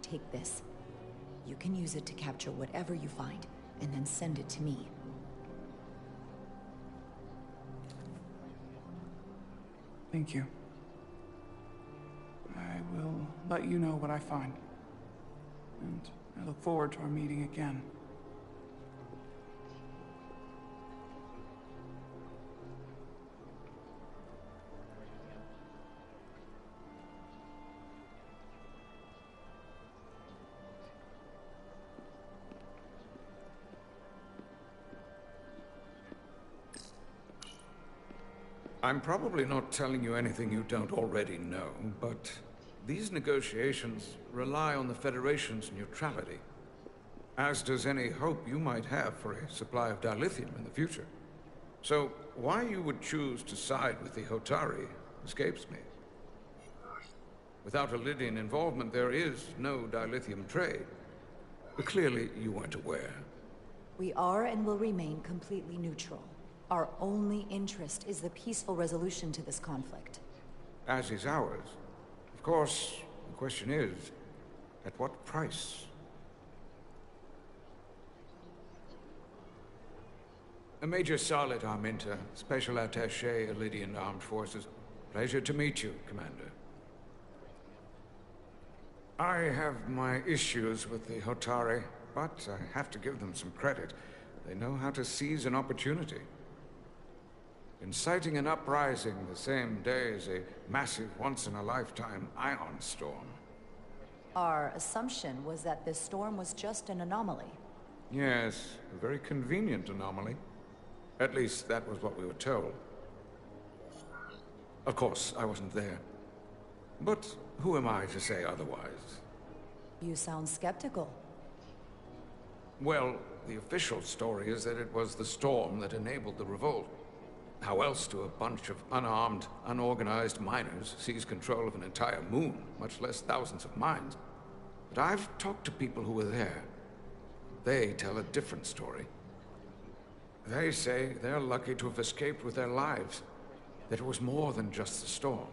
Take this. You can use it to capture whatever you find, and then send it to me. Thank you. I will let you know what I find. And I look forward to our meeting again. I'm probably not telling you anything you don't already know, but these negotiations rely on the Federation's neutrality, as does any hope you might have for a supply of dilithium in the future. So, why you would choose to side with the Hotari escapes me. Without Lydian involvement, there is no dilithium trade. But clearly, you weren't aware. We are and will remain completely neutral. Our only interest is the peaceful resolution to this conflict. As is ours. Of course, the question is, at what price? Major Salit Arminta, Special Attaché, Lydian Armed Forces. Pleasure to meet you, Commander. I have my issues with the Hotari, but I have to give them some credit. They know how to seize an opportunity. Inciting an uprising the same day as a massive, once-in-a-lifetime ion storm. Our assumption was that this storm was just an anomaly. Yes, a very convenient anomaly. At least, that was what we were told. Of course, I wasn't there. But who am I to say otherwise? You sound skeptical. Well, the official story is that it was the storm that enabled the revolt. How else do a bunch of unarmed, unorganized miners seize control of an entire moon, much less thousands of mines? But I've talked to people who were there. They tell a different story. They say they're lucky to have escaped with their lives. That it was more than just the storm.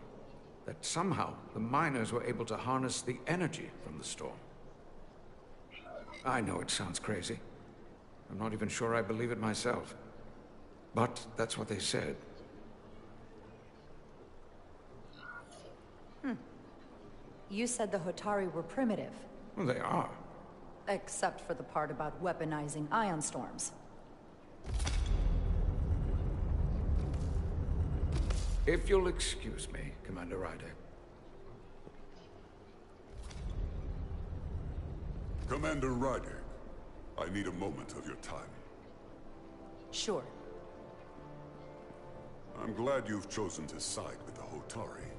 That somehow the miners were able to harness the energy from the storm. I know it sounds crazy. I'm not even sure I believe it myself. But that's what they said. You said the Hotari were primitive. Well, they are. Except for the part about weaponizing ion storms. If you'll excuse me, Commander Ryder. Commander Ryder, I need a moment of your time. Sure. I'm glad you've chosen to side with the Hotari.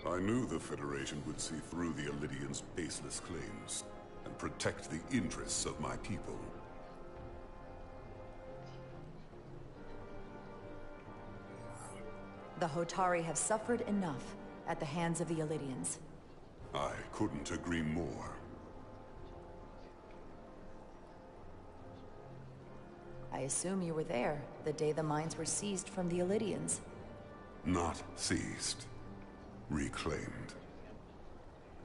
I knew the Federation would see through the Elydians' baseless claims and protect the interests of my people. The Hotari have suffered enough at the hands of the Elydians. I couldn't agree more. I assume you were there the day the mines were seized from the Elydians. Not seized. Reclaimed.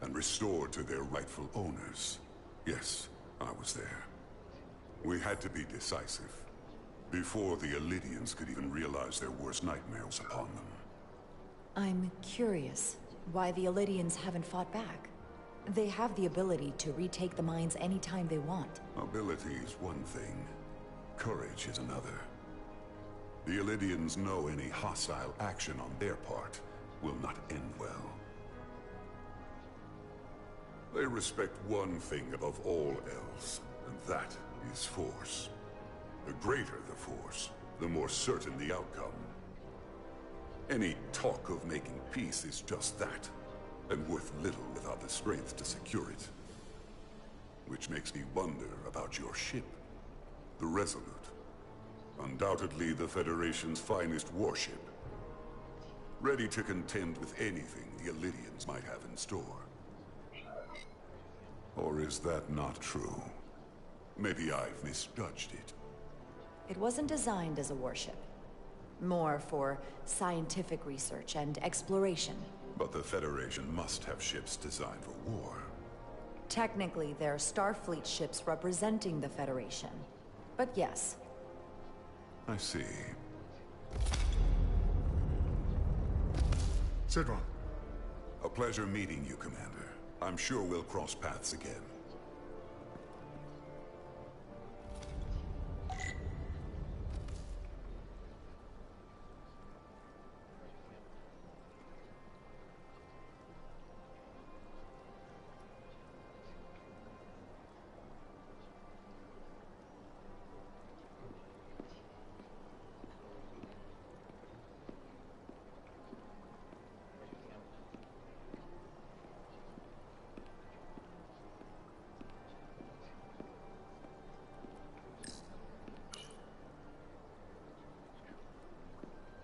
And restored to their rightful owners. Yes, I was there. We had to be decisive. Before the Elydians could even realize their worst nightmares upon them. I'm curious why the Elydians haven't fought back. They have the ability to retake the mines anytime they want. Ability is one thing, courage is another. The Elydians know any hostile action on their part will not end well. They respect one thing above all else, and that is force. The greater the force, the more certain the outcome. Any talk of making peace is just that, and worth little without the strength to secure it. Which makes me wonder about your ship, the Resolute. Undoubtedly the Federation's finest warship. Ready to contend with anything the Elydians might have in store. Or is that not true? Maybe I've misjudged it. It wasn't designed as a warship. More for scientific research and exploration. But the Federation must have ships designed for war. Technically, they're Starfleet ships representing the Federation. But yes. I see. Sidron. A pleasure meeting you, Commander. I'm sure we'll cross paths again.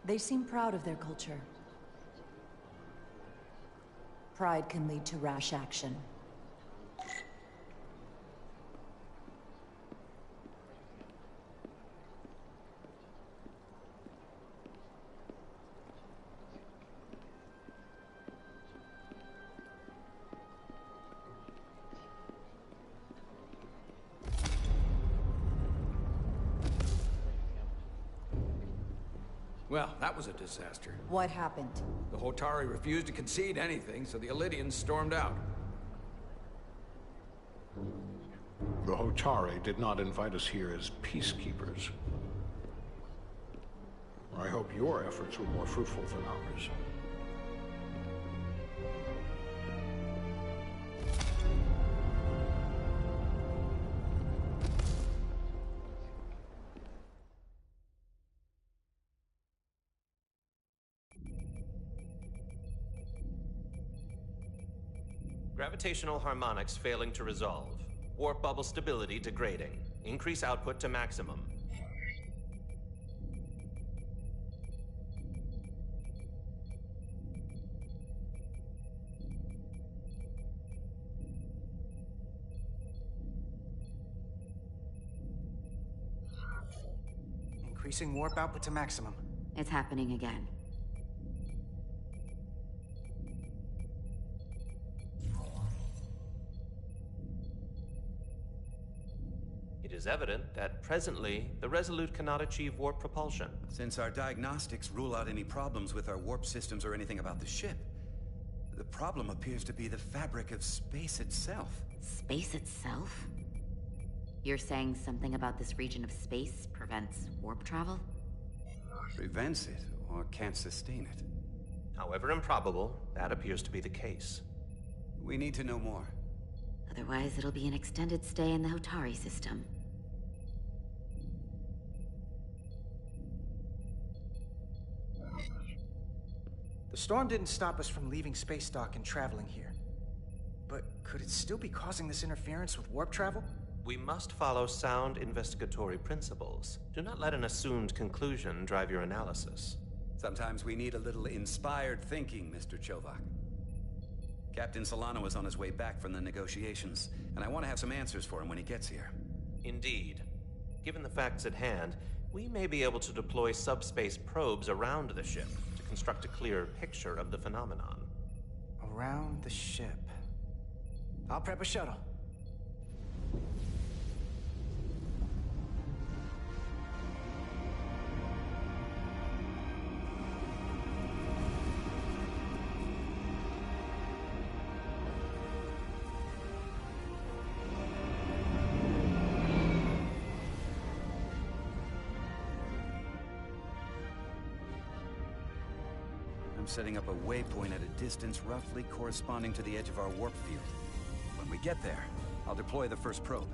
They seem proud of their culture. Pride can lead to rash action. Well, that was a disaster. What happened? The Hotari refused to concede anything, so the Elydians stormed out. The Hotari did not invite us here as peacekeepers. I hope your efforts were more fruitful than ours. Gravitational harmonics failing to resolve. Warp bubble stability degrading. Increase output to maximum. Increasing warp output to maximum. It's happening again. It is evident that presently, the Resolute cannot achieve warp propulsion. Since our diagnostics rule out any problems with our warp systems or anything about the ship, the problem appears to be the fabric of space itself. Space itself? You're saying something about this region of space prevents warp travel? Prevents it, or can't sustain it. However improbable, that appears to be the case. We need to know more. Otherwise, it'll be an extended stay in the Hotari system. The storm didn't stop us from leaving space dock and traveling here. But could it still be causing this interference with warp travel? We must follow sound investigatory principles. Do not let an assumed conclusion drive your analysis. Sometimes we need a little inspired thinking, Mr. Chovak. Captain Solano is on his way back from the negotiations, and I want to have some answers for him when he gets here. Indeed. Given the facts at hand, we may be able to deploy subspace probes around the ship to construct a clearer picture of the phenomenon. Around the ship. I'll prep a shuttle. I'm setting up a waypoint at a distance roughly corresponding to the edge of our warp field. When we get there, I'll deploy the first probe.